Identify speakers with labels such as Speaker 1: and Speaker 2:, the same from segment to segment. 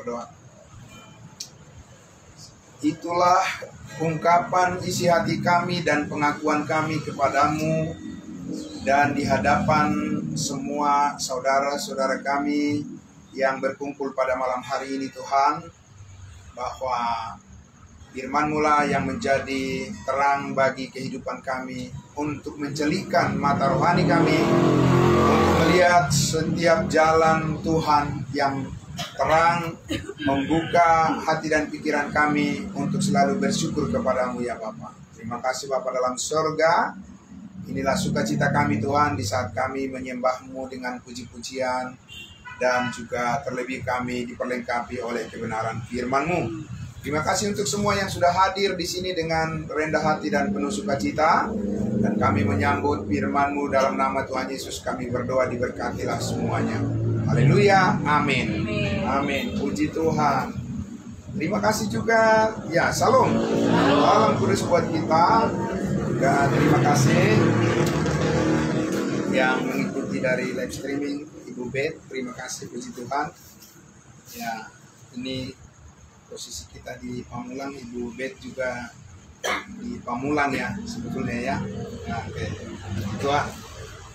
Speaker 1: berdoa. Itulah ungkapan isi hati kami dan pengakuan kami kepadamu dan di hadapan semua saudara-saudara kami yang berkumpul pada malam hari ini Tuhan, bahwa firman-Mu lah yang menjadi terang bagi kehidupan kami untuk mencelikan mata rohani kami untuk melihat setiap jalan Tuhan yang terang, membuka hati dan pikiran kami untuk selalu bersyukur kepadamu ya Bapa. Terima kasih Bapa dalam surga. Inilah sukacita kami Tuhan di saat kami menyembah-Mu dengan puji-pujian dan juga terlebih kami diperlengkapi oleh kebenaran firman-Mu. Terima kasih untuk semua yang sudah hadir di sini dengan rendah hati dan penuh sukacita. Dan kami menyambut firman-Mu dalam nama Tuhan Yesus kami berdoa, diberkatilah semuanya. Haleluya, amin. Amin, puji Tuhan. Terima kasih juga, ya salam. Salam kudus buat kita. Juga terima kasih yang mengikuti dari live streaming Ibu Bet. Terima kasih, puji Tuhan. Ya, ini posisi kita di Pamulang, Ibu Bet juga di Pamulang ya sebetulnya ya. Nah, oke. Tuhan.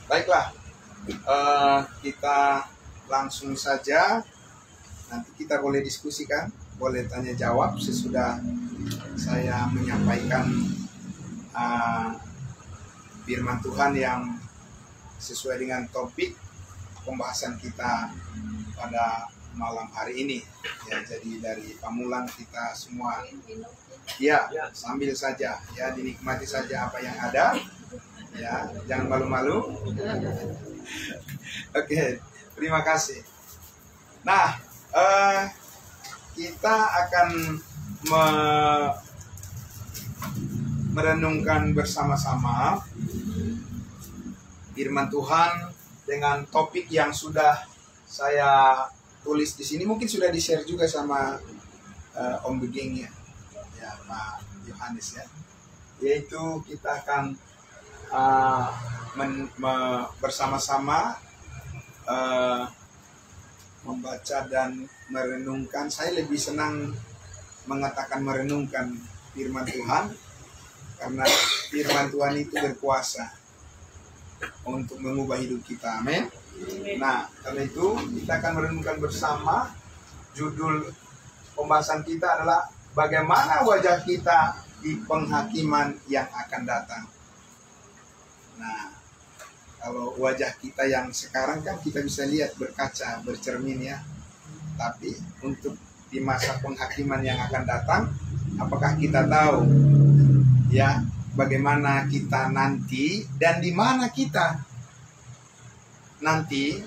Speaker 1: Baiklah, kita langsung saja. Nanti kita boleh diskusikan, boleh tanya jawab sesudah saya menyampaikan firman Tuhan yang sesuai dengan topik pembahasan kita pada malam hari ini. Ya, jadi dari Pamulang kita semua ya sambil saja ya dinikmati saja apa yang ada. Ya, jangan malu-malu. Oke, terima kasih. Nah, kita akan merenungkan bersama-sama firman Tuhan dengan topik yang sudah saya tulis di sini. Mungkin sudah di-share juga sama Om Beging ya, Pak Yohanes ya. Yaitu kita akan bersama-sama membaca dan merenungkan. Saya lebih senang mengatakan merenungkan firman Tuhan, karena firman Tuhan itu berkuasa untuk mengubah hidup kita. Amin. Nah, karena itu kita akan merenungkan bersama. Judul pembahasan kita adalah bagaimana wajah kita di penghakiman yang akan datang. Nah, kalau wajah kita yang sekarang kan kita bisa lihat berkaca, bercermin ya. Tapi untuk di masa penghakiman yang akan datang, apakah kita tahu ya bagaimana kita nanti dan di mana kita nanti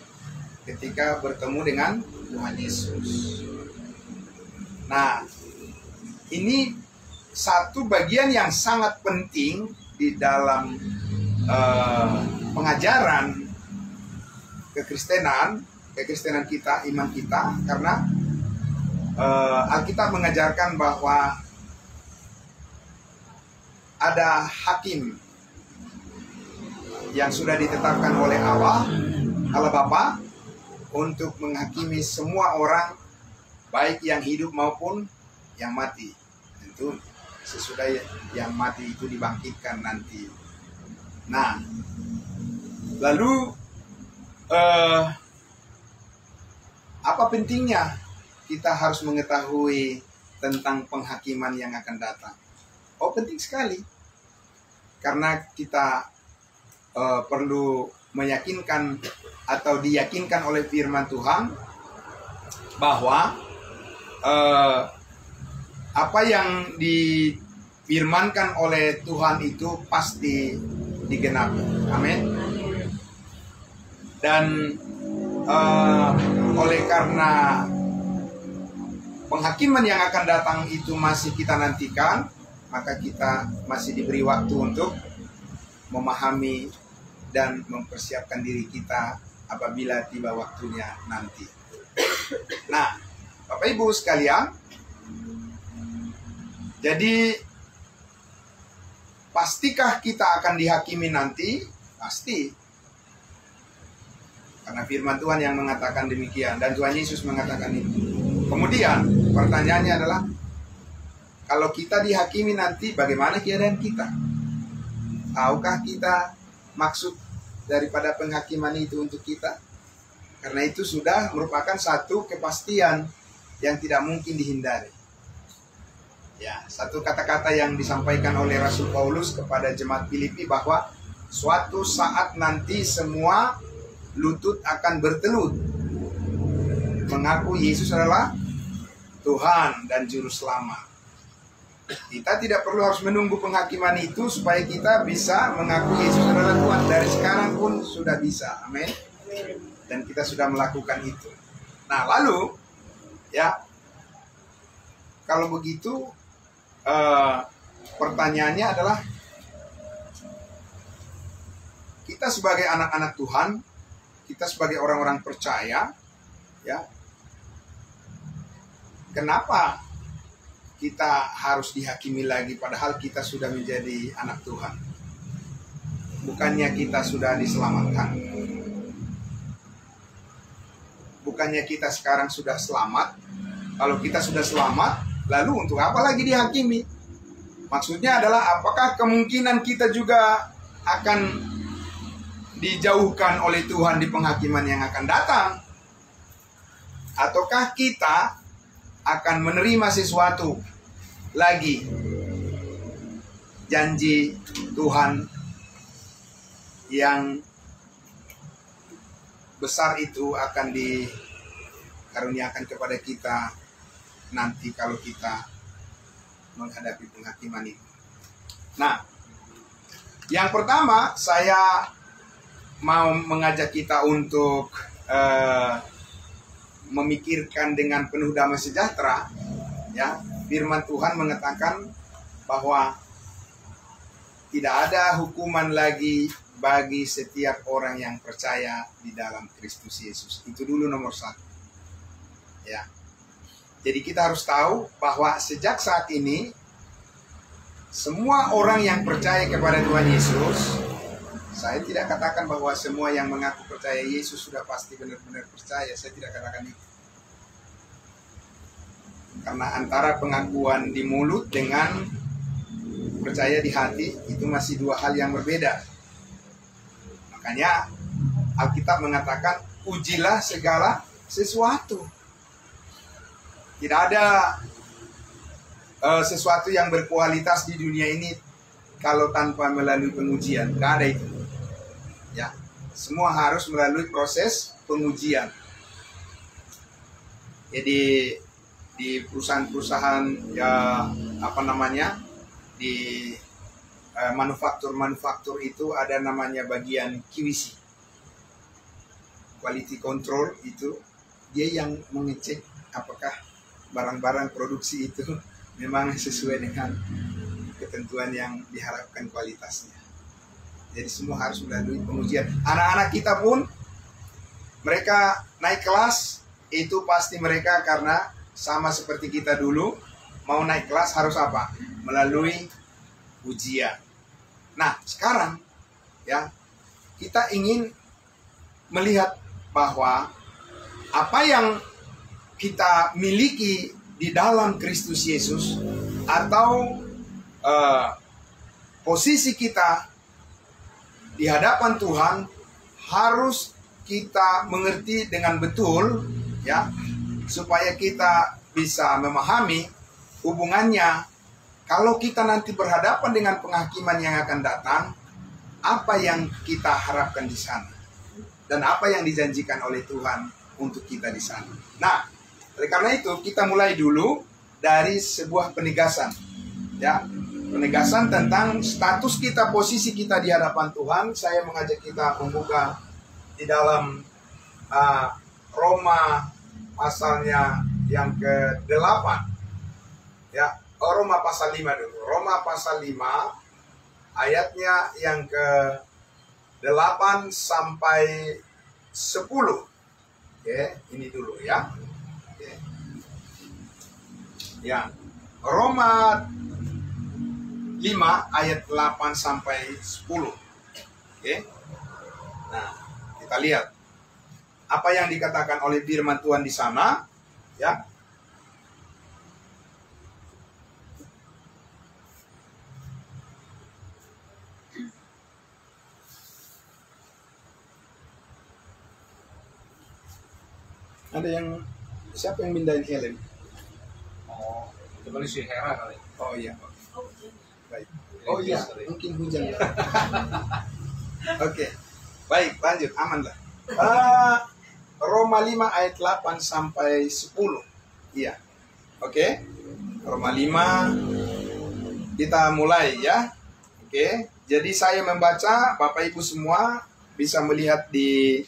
Speaker 1: ketika bertemu dengan Tuhan Yesus. Nah, ini satu bagian yang sangat penting di dalam pengajaran kekristenan kita, iman kita, karena Alkitab mengajarkan bahwa ada hakim yang sudah ditetapkan oleh Allah Bapa untuk menghakimi semua orang, baik yang hidup maupun yang mati. Tentu sesudah yang mati itu dibangkitkan nanti. Nah, lalu apa pentingnya kita harus mengetahui tentang penghakiman yang akan datang? Oh, penting sekali. Karena kita perlu meyakinkan atau diyakinkan oleh firman Tuhan bahwa apa yang difirmankan oleh Tuhan itu pasti digenapi. Amin. Dan oleh karena penghakiman yang akan datang itu masih kita nantikan, maka kita masih diberi waktu untuk memahami dan mempersiapkan diri kita apabila tiba waktunya nanti. Nah, Bapak Ibu sekalian, jadi pastikah kita akan dihakimi nanti? Pasti. Karena firman Tuhan yang mengatakan demikian, dan Tuhan Yesus mengatakan itu. Kemudian pertanyaannya adalah, kalau kita dihakimi nanti bagaimana keadaan kita? Tahukah kita maksud daripada penghakiman itu untuk kita? Karena itu sudah merupakan satu kepastian yang tidak mungkin dihindari. Ya, satu kata-kata yang disampaikan oleh Rasul Paulus kepada jemaat Filipi bahwa suatu saat nanti semua lutut akan bertelut mengaku Yesus adalah Tuhan dan Juru Selamat. Kita tidak perlu harus menunggu penghakiman itu supaya kita bisa mengaku Yesus adalah Tuhan. Dari sekarang pun sudah bisa. Amin. Dan kita sudah melakukan itu. Nah, lalu ya, kalau begitu pertanyaannya adalah, kita sebagai anak-anak Tuhan, kita sebagai orang-orang percaya, ya, kenapa kita harus dihakimi lagi padahal kita sudah menjadi anak Tuhan? Bukannya kita sudah diselamatkan? Bukannya kita sekarang sudah selamat? Kalau kita sudah selamat, lalu untuk apa lagi dihakimi? Maksudnya adalah, apakah kemungkinan kita juga akan dijauhkan oleh Tuhan di penghakiman yang akan datang? Ataukah kita akan menerima sesuatu lagi, janji Tuhan yang besar itu akan dikaruniakan kepada kita nanti kalau kita menghadapi penghakiman itu. Nah, yang pertama saya mau mengajak kita untuk memikirkan dengan penuh damai sejahtera. Ya, firman Tuhan mengatakan bahwa tidak ada hukuman lagi bagi setiap orang yang percaya di dalam Kristus Yesus. Itu dulu nomor satu. Ya. Jadi kita harus tahu bahwa sejak saat ini semua orang yang percaya kepada Tuhan Yesus, saya tidak katakan bahwa semua yang mengaku percaya Yesus sudah pasti benar-benar percaya. Saya tidak katakan itu. Karena antara pengakuan di mulut dengan percaya di hati itu masih dua hal yang berbeda. Makanya Alkitab mengatakan, ujilah segala sesuatu. Tidak ada sesuatu yang berkualitas di dunia ini kalau tanpa melalui pengujian. Tidak ada itu. Ya, semua harus melalui proses pengujian. Jadi di perusahaan-perusahaan, ya, apa namanya, di manufaktur itu ada namanya bagian QC, quality control. Itu dia yang mengecek apakah barang-barang produksi itu memang sesuai dengan ketentuan yang diharapkan kualitasnya. Jadi semua harus melalui pengujian. Anak-anak kita pun, mereka naik kelas, itu pasti mereka karena sama seperti kita dulu, mau naik kelas harus apa? Melalui ujian. Nah, sekarang ya, kita ingin melihat bahwa apa yang kita miliki di dalam Kristus Yesus, atau posisi kita di hadapan Tuhan, harus kita mengerti dengan betul, ya, supaya kita bisa memahami hubungannya. Kalau kita nanti berhadapan dengan penghakiman yang akan datang, apa yang kita harapkan di sana dan apa yang dijanjikan oleh Tuhan untuk kita di sana. Nah, oleh karena itu kita mulai dulu dari sebuah penegasan, ya, penegasan tentang status kita, posisi kita di hadapan Tuhan. Saya mengajak kita membuka di dalam Roma pasalnya yang ke-8, ya, Roma pasal 5 dulu. Roma pasal 5 ayatnya yang ke-8 sampai 10. Oke, ini dulu ya. Oke. Ya, Roma 5 ayat 8 sampai 10. Oke. Nah, kita lihat apa yang dikatakan oleh firman Tuhan di sana, ya. Ada yang, siapa yang mindahin Helen?
Speaker 2: Oh, itu kali si Hera kali.
Speaker 1: Oh iya. Baik. Oh iya, mungkin hujan. Oke. Baik, lanjut, aman lah. Roma 5 ayat 8 sampai 10. Iya. Oke. Roma 5 kita mulai ya. Oke. Jadi saya membaca, Bapak Ibu semua bisa melihat di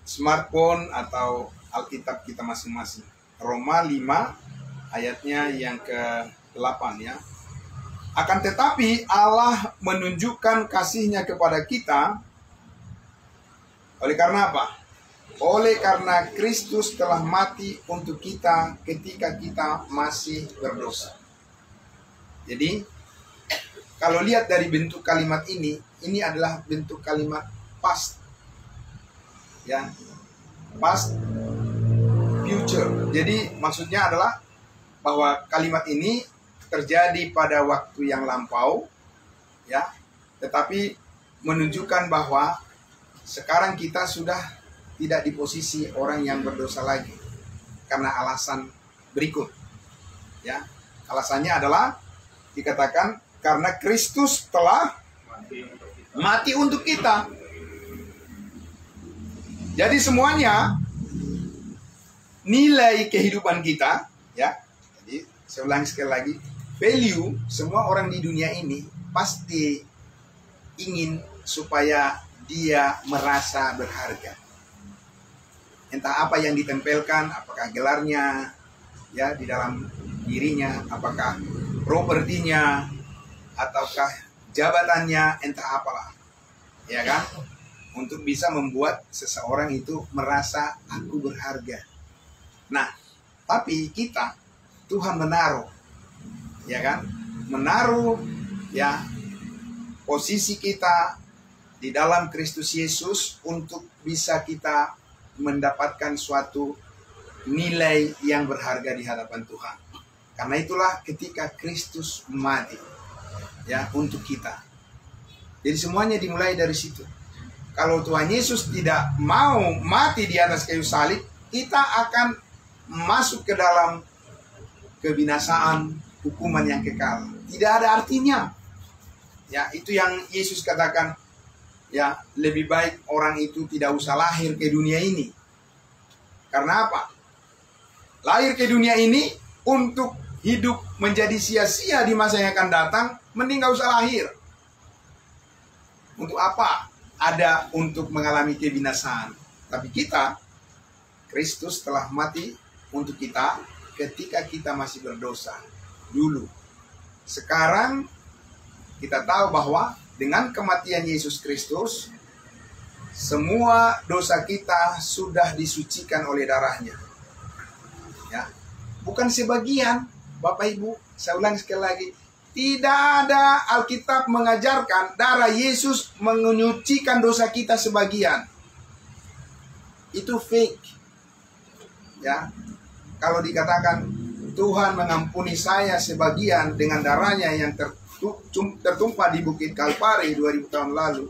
Speaker 1: smartphone atau Alkitab kita masing-masing. Roma 5 ayatnya yang ke-8 ya. Akan tetapi Allah menunjukkan kasih-Nya kepada kita oleh karena apa? Oleh karena Kristus telah mati untuk kita ketika kita masih berdosa. Jadi kalau lihat dari bentuk kalimat ini adalah bentuk kalimat past. Ya. Past future. Jadi maksudnya adalah bahwa kalimat ini terjadi pada waktu yang lampau, ya, tetapi menunjukkan bahwa sekarang kita sudah tidak di posisi orang yang berdosa lagi karena alasan berikut, ya. Alasannya adalah dikatakan karena Kristus telah mati untuk kita. Jadi semuanya nilai kehidupan kita, ya. Jadi saya ulangi sekali lagi. Value semua orang di dunia ini pasti ingin supaya dia merasa berharga. Entah apa yang ditempelkan, apakah gelarnya ya di dalam dirinya, apakah propertinya, ataukah jabatannya, entah apalah. Ya kan? Untuk bisa membuat seseorang itu merasa aku berharga. Nah, tapi kita Tuhan menaruh, ya kan, menaruh ya posisi kita di dalam Kristus Yesus untuk bisa kita mendapatkan suatu nilai yang berharga di hadapan Tuhan. Karena itulah ketika Kristus mati ya untuk kita. Jadi semuanya dimulai dari situ. Kalau Tuhan Yesus tidak mau mati di atas kayu salib, kita akan masuk ke dalam kebinasaan, hukuman yang kekal. Tidak ada artinya. Ya, itu yang Yesus katakan, ya, lebih baik orang itu tidak usah lahir ke dunia ini. Karena apa? Lahir ke dunia ini untuk hidup menjadi sia-sia di masa yang akan datang, mending gak usah lahir. Untuk apa? Ada untuk mengalami kebinasaan. Tapi kita, Kristus telah mati untuk kita ketika kita masih berdosa dulu. Sekarang kita tahu bahwa dengan kematian Yesus Kristus, semua dosa kita sudah disucikan oleh darahnya. Ya, bukan sebagian, Bapak Ibu, saya ulangi sekali lagi. Tidak ada Alkitab mengajarkan darah Yesus menyucikan dosa kita sebagian. Itu fake. Ya, kalau dikatakan Tuhan mengampuni saya sebagian dengan darahnya yang tertumpah di Bukit Kalpari 2000 tahun lalu,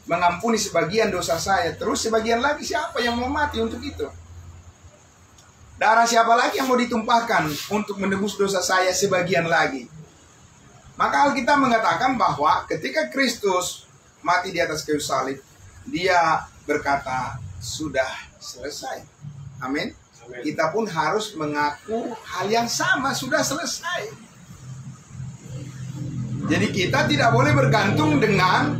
Speaker 1: mengampuni sebagian dosa saya, terus sebagian lagi siapa yang mau mati untuk itu? Darah siapa lagi yang mau ditumpahkan untuk menebus dosa saya sebagian lagi? Maka Alkitab mengatakan bahwa ketika Kristus mati di atas kayu salib, Dia berkata, sudah selesai. Amin. Kita pun harus mengaku hal yang sama, sudah selesai. Jadi kita tidak boleh bergantung dengan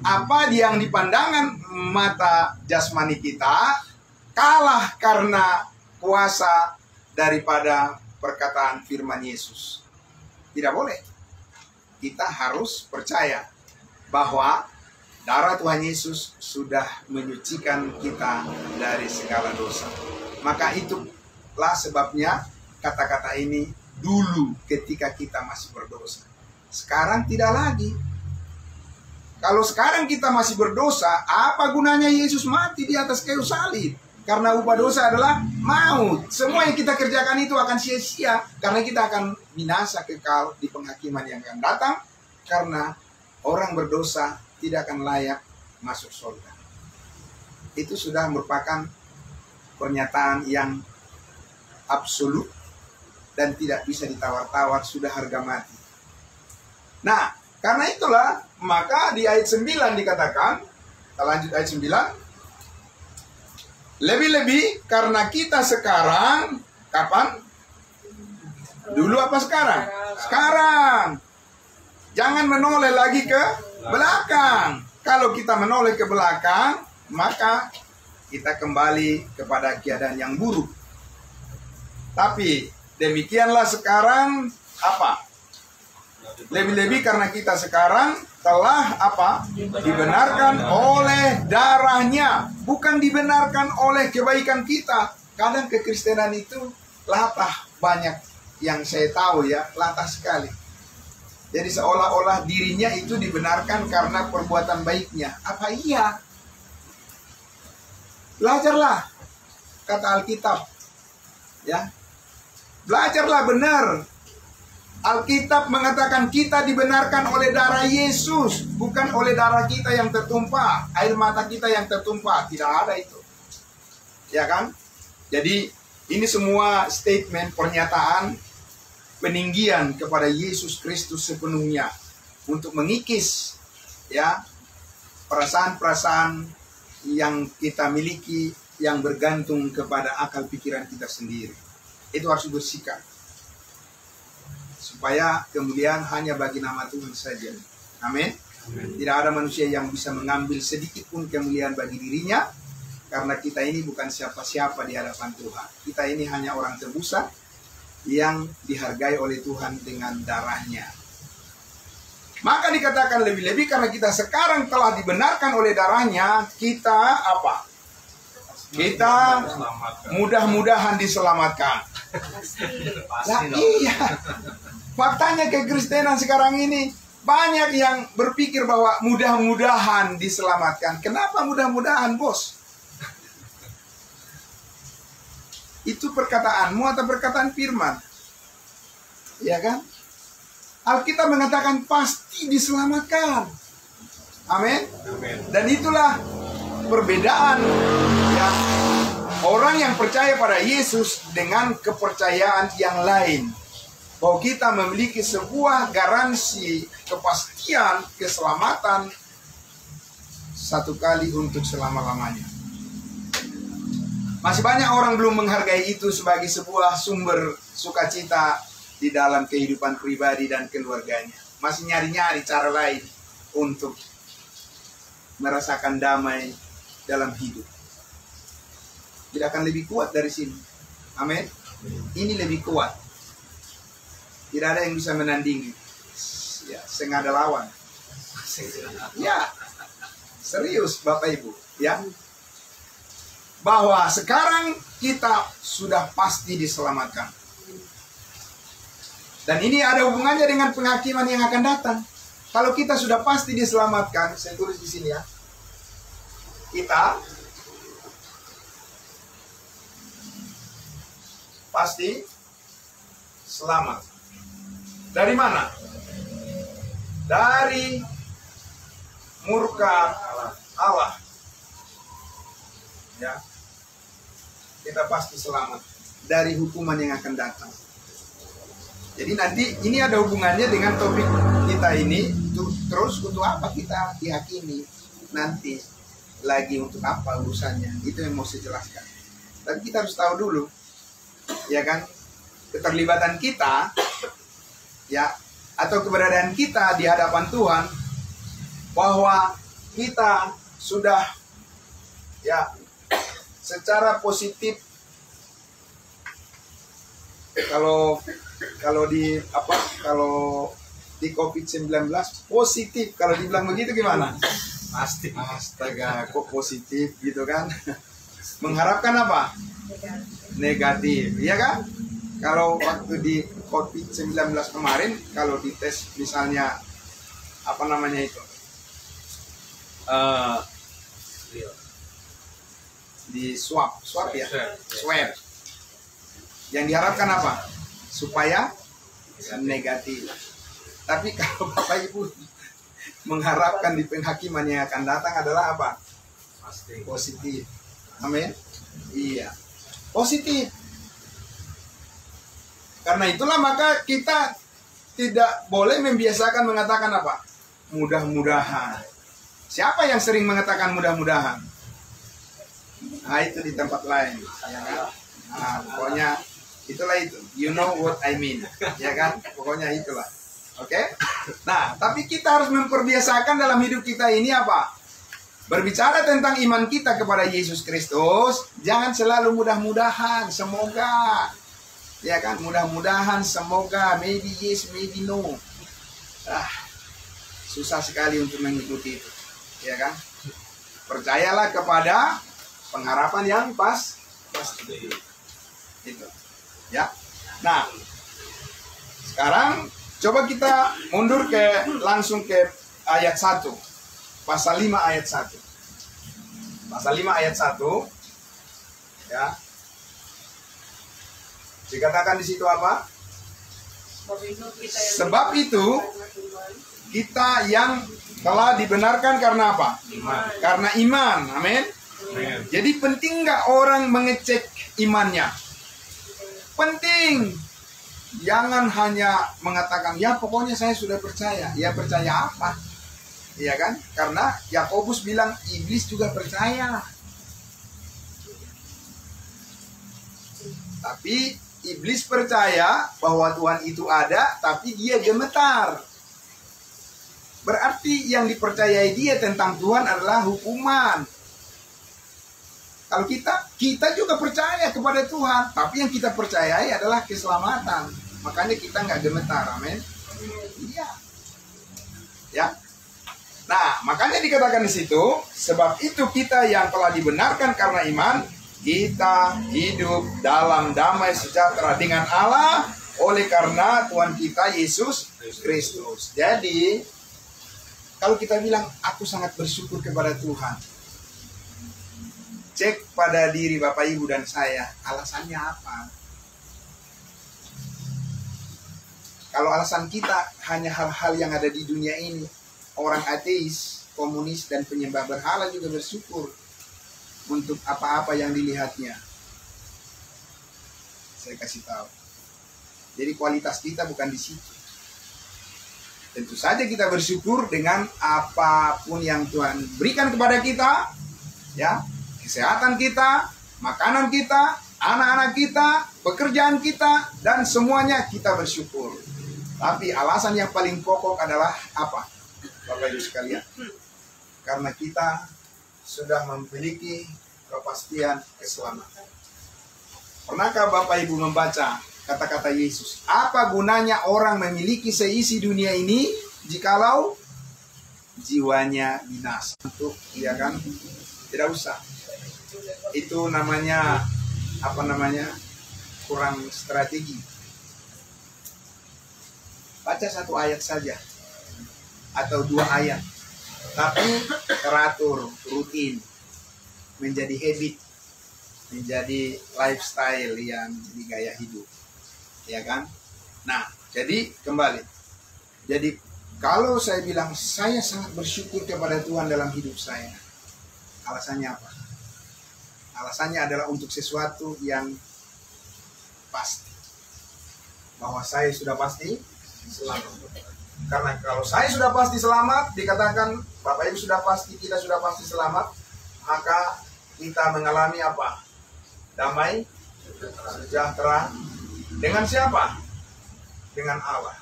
Speaker 1: apa yang di pandangan mata jasmani kita, kalah karena kuasa daripada perkataan firman Yesus. Tidak boleh. Kita harus percaya bahwa darah Tuhan Yesus sudah menyucikan kita dari segala dosa. Maka itulah sebabnya kata-kata ini dulu ketika kita masih berdosa. Sekarang tidak lagi. Kalau sekarang kita masih berdosa, apa gunanya Yesus mati di atas kayu salib? Karena upah dosa adalah maut. Semua yang kita kerjakan itu akan sia-sia. Karena kita akan binasa kekal di penghakiman yang akan datang. Karena orang berdosa tidak akan layak masuk surga. itu sudah merupakan pernyataan yang absolut dan tidak bisa ditawar-tawar, sudah harga mati. Nah, karena itulah maka di ayat 9 dikatakan, kita lanjut ayat 9. Lebih-lebih karena kita sekarang, kapan? Dulu apa sekarang? Sekarang. Jangan menoleh lagi ke belakang. Kalau kita menoleh ke belakang, maka kita kembali kepada keadaan yang buruk. Tapi demikianlah sekarang apa? Lebih-lebih karena kita sekarang telah apa? Dibenarkan oleh darahnya, bukan dibenarkan oleh kebaikan kita. Kadang kekristenan itu latah, banyak yang saya tahu ya, latah sekali. Jadi seolah-olah dirinya itu dibenarkan karena perbuatan baiknya. Apa iya? Belajarlah kata Alkitab. Ya. Belajarlah benar. Alkitab mengatakan kita dibenarkan oleh darah Yesus, bukan oleh darah kita yang tertumpah, air mata kita yang tertumpah. Tidak ada itu. Ya kan? Jadi ini semua statement, pernyataan peninggian kepada Yesus Kristus sepenuhnya untuk mengikis ya perasaan-perasaan yang kita miliki yang bergantung kepada akal pikiran kita sendiri. Itu harus bersikap supaya kemuliaan hanya bagi nama Tuhan saja. Amin. Tidak ada manusia yang bisa mengambil sedikit pun kemuliaan bagi dirinya, karena kita ini bukan siapa-siapa di hadapan Tuhan. Kita ini hanya orang tebusan yang dihargai oleh Tuhan dengan darahnya. Maka dikatakan lebih-lebih karena kita sekarang telah dibenarkan oleh darahnya, kita apa? Kita mudah-mudahan diselamatkan. Lah iya. Faktanya kekristenan sekarang ini banyak yang berpikir bahwa mudah-mudahan diselamatkan. Kenapa mudah-mudahan, bos? Itu perkataanmu atau perkataan firman? Ya kan? Alkitab mengatakan pasti diselamatkan. Amin. Dan itulah perbedaan ya, orang yang percaya pada Yesus dengan kepercayaan yang lain. Bahwa kita memiliki sebuah garansi kepastian keselamatan satu kali untuk selama-lamanya. Masih banyak orang belum menghargai itu sebagai sebuah sumber sukacita di dalam kehidupan pribadi dan keluarganya. Masih nyari-nyari cara lain untuk merasakan damai dalam hidup. Tidak akan lebih kuat dari sini. Amin. Ini lebih kuat. Tidak ada yang bisa menandingi. Ya, sengaja lawan. Ya, serius Bapak Ibu. Ya, bahwa sekarang kita sudah pasti diselamatkan. Dan ini ada hubungannya dengan penghakiman yang akan datang. Kalau kita sudah pasti diselamatkan, saya tulis di sini ya. Kita pasti selamat. Dari mana? Dari murka Allah. Ya. Kita pasti selamat dari hukuman yang akan datang. Jadi nanti ini ada hubungannya dengan topik kita ini. Terus untuk apa kita dihakimi nanti? Lagi untuk apa urusannya? Itu yang mau saya jelaskan. Tapi kita harus tahu dulu, ya kan, keterlibatan kita, ya, atau keberadaan kita di hadapan Tuhan, bahwa kita sudah, ya, secara positif. Kalau di COVID-19 positif, kalau dibilang begitu gimana?
Speaker 2: Pasti.
Speaker 1: Astaga, kok positif gitu kan? Mengharapkan apa? Negatif, ya kan? Kalau waktu di COVID-19 kemarin, kalau dites misalnya apa namanya itu, di swab ya, swab. Yang diharapkan apa? Supaya negatif. Tapi kalau Bapak Ibu mengharapkan di penghakiman yang akan datang adalah apa?
Speaker 2: Pasti.
Speaker 1: Positif. Amin. Iya. Positif. Karena itulah maka kita tidak boleh membiasakan mengatakan apa? Mudah-mudahan. Siapa yang sering mengatakan mudah-mudahan? Nah, itu di tempat lain. Ya kan? Nah, pokoknya itulah itu. You know what I mean. Ya kan? Pokoknya itulah. Oke? Nah, tapi kita harus memperbiasakan dalam hidup kita ini apa? Berbicara tentang iman kita kepada Yesus Kristus, jangan selalu mudah-mudahan, semoga. Ya kan? Mudah-mudahan, semoga, maybe yes, maybe no. Susah sekali untuk mengikuti itu. Ya kan? Percayalah kepada pengharapan yang pasti. Itu. Ya. Nah, sekarang coba kita mundur langsung ke ayat 1. Pasal 5 ayat 1. Pasal 5 ayat 1. Ya. Dikatakan di situ apa? Sebab itu kita yang telah dibenarkan karena apa?
Speaker 2: Iman.
Speaker 1: Karena iman. Amin.
Speaker 2: Amin.
Speaker 1: Jadi penting nggak orang mengecek imannya? Penting. Jangan hanya mengatakan, ya pokoknya saya sudah percaya. Ya percaya apa? Iya kan? Karena Yakobus bilang iblis juga percaya. Tapi iblis percaya bahwa Tuhan itu ada, tapi dia gemetar. Berarti yang dipercayai dia tentang Tuhan adalah hukuman. Kalau kita juga percaya kepada Tuhan, tapi yang kita percayai adalah keselamatan. Makanya kita nggak gemetar, amin. Iya. Ya. Nah, makanya dikatakan di situ, sebab itu kita yang telah dibenarkan karena iman, kita hidup dalam damai sejahtera dengan Allah oleh karena Tuhan kita Yesus Kristus. Jadi, kalau kita bilang, aku sangat bersyukur kepada Tuhan. Cek pada diri Bapak Ibu dan saya, alasannya apa? Kalau alasan kita hanya hal-hal yang ada di dunia ini, orang ateis, komunis, dan penyembah berhala juga bersyukur untuk apa-apa yang dilihatnya. Saya kasih tahu. Jadi kualitas kita bukan di situ. Tentu saja kita bersyukur dengan apapun yang Tuhan berikan kepada kita, ya, kesehatan kita, makanan kita, anak-anak kita, pekerjaan kita, dan semuanya kita bersyukur. Tapi alasan yang paling pokok adalah apa? Bapak Ibu sekalian, karena kita sudah memiliki kepastian keselamatan. Pernahkah Bapak Ibu membaca kata-kata Yesus? Apa gunanya orang memiliki seisi dunia ini jikalau jiwanya binasa? Untuk, ya kan? Tidak usah. Itu namanya kurang strategi. Baca satu ayat saja atau 2 ayat, tapi teratur, rutin, menjadi habit, menjadi lifestyle yang jadi gaya hidup, ya kan? Nah, jadi kembali. Jadi kalau saya bilang saya sangat bersyukur kepada Tuhan dalam hidup saya, alasannya apa? Alasannya adalah untuk sesuatu yang pasti, bahwa saya sudah pasti selamat. Karena kalau saya sudah pasti selamat, dikatakan Bapak Ibu sudah pasti, kita sudah pasti selamat, maka kita mengalami apa? Damai sejahtera dengan siapa? Dengan Allah.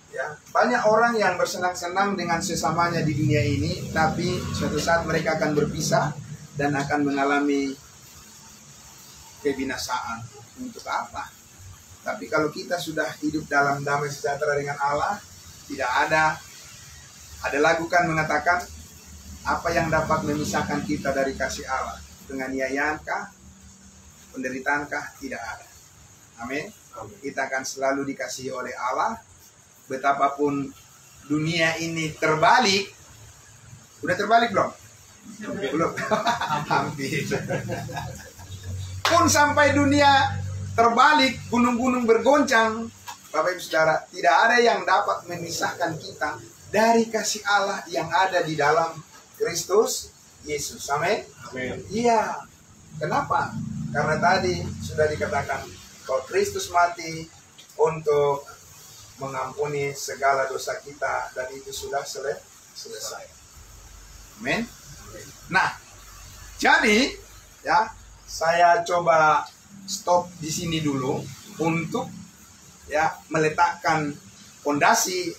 Speaker 1: Ya, banyak orang yang bersenang-senang dengan sesamanya di dunia ini, tapi suatu saat mereka akan berpisah dan akan mengalami kebinasaan. Untuk apa? Tapi kalau kita sudah hidup dalam damai sejahtera dengan Allah, tidak ada lagu kan mengatakan, apa yang dapat memisahkan kita dari kasih Allah? Penganiayaankah? Penderitaankah? Tidak ada. Amin. Kita akan selalu dikasihi oleh Allah. Betapapun dunia ini terbalik. Udah terbalik belum? Belum. Hampir. Pun sampai dunia terbalik, gunung-gunung bergoncang, Bapak Ibu Saudara, tidak ada yang dapat memisahkan kita dari kasih Allah yang ada di dalam Kristus Yesus. Amin.
Speaker 2: Amin.
Speaker 1: Iya. Kenapa? Karena tadi sudah dikatakan kalau Kristus mati untuk mengampuni segala dosa kita dan itu sudah selesai. Amin. Nah, jadi ya saya coba stop di sini dulu untuk ya meletakkan fondasi,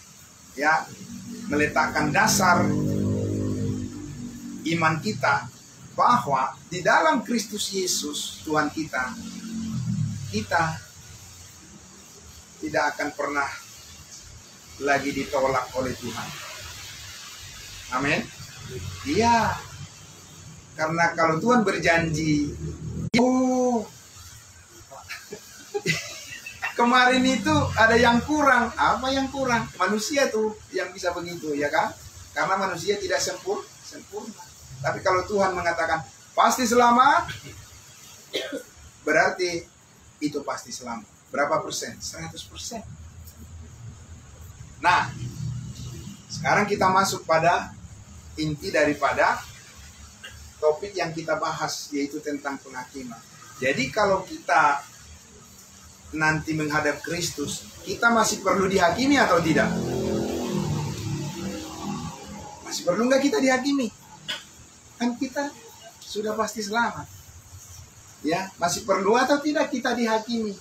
Speaker 1: ya meletakkan dasar iman kita bahwa di dalam Kristus Yesus Tuhan kita tidak akan pernah lagi ditolak oleh Tuhan. Amin. Iya. Karena kalau Tuhan berjanji, kemarin itu ada yang kurang. Apa yang kurang? Manusia tuh yang bisa begitu, ya kan? Karena manusia tidak sempurna. Tapi kalau Tuhan mengatakan pasti selamat, berarti itu pasti selamat. Berapa persen? 100%. Nah, sekarang kita masuk pada inti daripada topik yang kita bahas, yaitu tentang penghakiman. Jadi kalau kita nanti menghadap Kristus, kita masih perlu dihakimi atau tidak? Masih perlu nggak kita dihakimi? Kan kita sudah pasti selamat. Ya, masih perlu atau tidak kita dihakimi?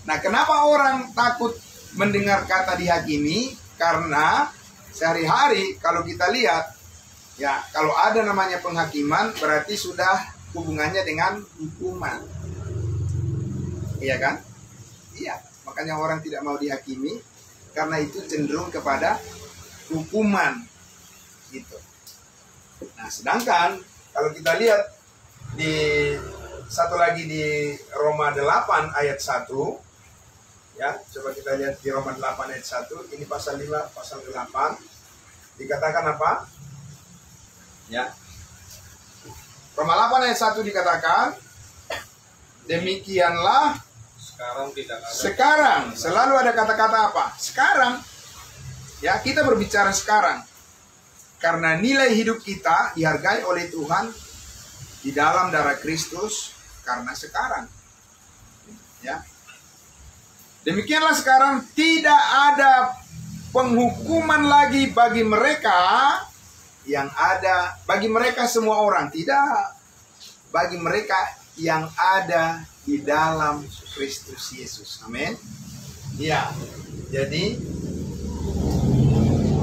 Speaker 1: Nah, kenapa orang takut mendengar kata dihakimi? Karena sehari-hari kalau kita lihat, ya kalau ada namanya penghakiman berarti sudah hubungannya dengan hukuman. Iya kan? Iya, makanya orang tidak mau dihakimi karena itu cenderung kepada hukuman. Gitu. Nah, sedangkan kalau kita lihat di satu lagi di Roma 8 ayat 1, ya, coba kita lihat di Roma 8 ayat 1, ini pasal 5, pasal 8, dikatakan apa? Ya. Roma 8 ayat 1 dikatakan, demikianlah
Speaker 2: Sekarang tidak ada.
Speaker 1: sekarang, selalu ada kata-kata apa? Sekarang. Ya, kita berbicara sekarang. Karena nilai hidup kita dihargai oleh Tuhan di dalam darah Kristus karena sekarang. Ya. Demikianlah sekarang tidak ada penghukuman lagi bagi mereka yang ada, bagi mereka semua orang, tidak, bagi mereka yang ada di dalam Kristus Yesus. Amin. Ya. Jadi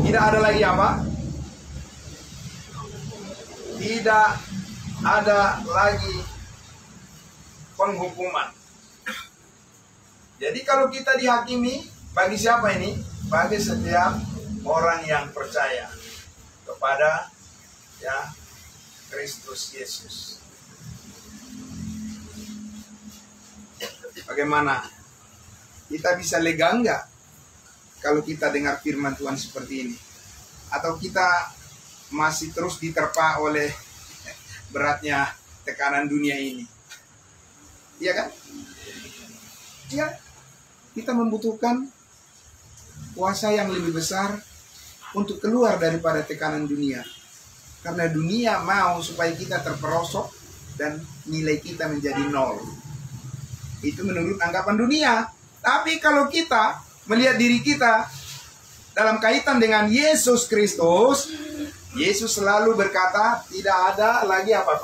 Speaker 1: tidak ada lagi apa? Tidak ada lagi penghukuman. Jadi kalau kita dihakimi, bagi siapa ini? Bagi setiap orang yang percaya kepada ya Kristus Yesus. Bagaimana? Kita bisa lega enggak kalau kita dengar firman Tuhan seperti ini? Atau kita masih terus diterpa oleh beratnya tekanan dunia ini? Iya kan? Iya. Kita membutuhkan kuasa yang lebih besar untuk keluar daripada tekanan dunia. Karena dunia mau supaya kita terperosok dan nilai kita menjadi nol. Itu menurut anggapan dunia. Tapi kalau kita melihat diri kita dalam kaitan dengan Yesus Kristus, Yesus selalu berkata tidak ada lagi apa?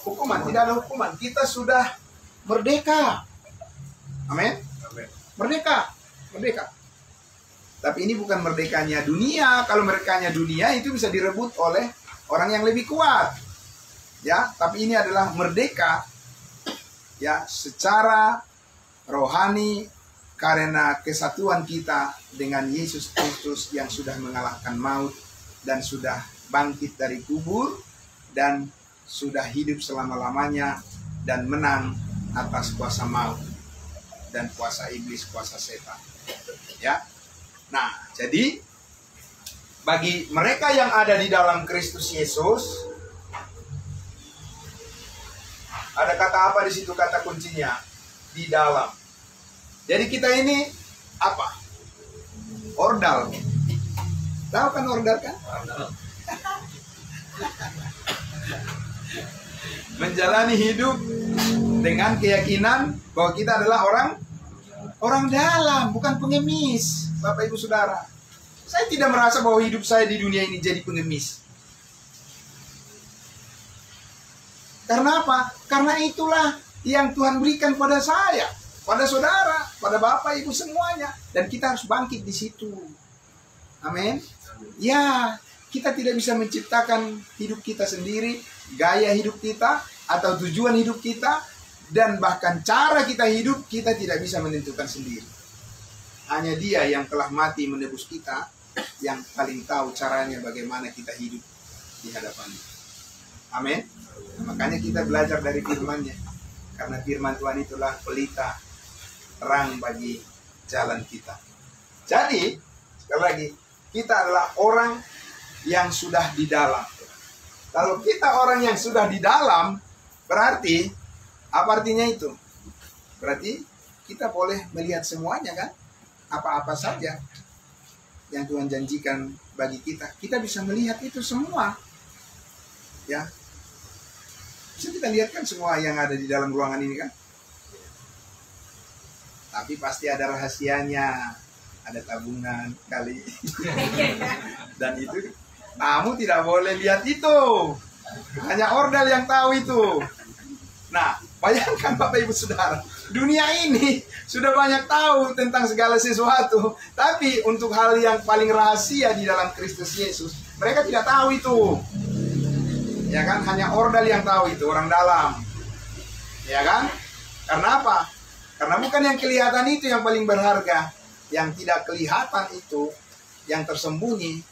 Speaker 1: Hukuman. Tidak ada hukuman. Kita sudah merdeka. Amin. Merdeka. Tapi ini bukan merdekanya dunia. Kalau merdekanya dunia itu bisa direbut oleh orang yang lebih kuat. Ya, tapi ini adalah merdeka ya secara rohani karena kesatuan kita dengan Yesus Kristus yang sudah mengalahkan maut dan sudah bangkit dari kubur dan sudah hidup selama-lamanya dan menang atas kuasa maut dan kuasa iblis, kuasa setan. Ya. Nah, jadi bagi mereka yang ada di dalam Kristus Yesus, ada kata apa di situ, kata kuncinya? Di dalam. Jadi kita ini apa? Ordal. Tahu kan ordal kan? Menjalani hidup dengan keyakinan bahwa kita adalah orang dalam, bukan pengemis. Bapak Ibu Saudara, saya tidak merasa bahwa hidup saya di dunia ini jadi pengemis. Karena apa? Karena itulah yang Tuhan berikan pada saya, pada saudara, pada Bapak Ibu semuanya, dan kita harus bangkit di situ. Amin. Ya, kita tidak bisa menciptakan hidup kita sendiri, gaya hidup kita, atau tujuan hidup kita, dan bahkan cara kita hidup, kita tidak bisa menentukan sendiri. Hanya Dia yang telah mati menebus kita, yang paling tahu caranya bagaimana kita hidup di hadapan-Nya. Amin. Nah, makanya kita belajar dari firman-Nya. Karena firman Tuhan itulah pelita terang bagi jalan kita. Jadi, sekali lagi, kita adalah orang yang sudah di dalam. Kalau kita orang yang sudah di dalam, berarti, apa artinya itu? Berarti kita boleh melihat semuanya kan? Apa-apa saja yang Tuhan janjikan bagi kita. Kita bisa melihat itu semua. Ya. Bisa kita lihat kan semua yang ada di dalam ruangan ini kan? Tapi pasti ada rahasianya. Ada tabungan kali. Dan itu kamu tidak boleh lihat itu. Hanya ordal yang tahu itu. Nah, bayangkan Bapak Ibu Saudara, dunia ini sudah banyak tahu tentang segala sesuatu, tapi untuk hal yang paling rahasia di dalam Kristus Yesus, mereka tidak tahu itu. Ya kan, hanya ordal yang tahu itu, orang dalam. Ya kan? Karena apa? Karena bukan yang kelihatan itu yang paling berharga. Yang tidak kelihatan itu, yang tersembunyi,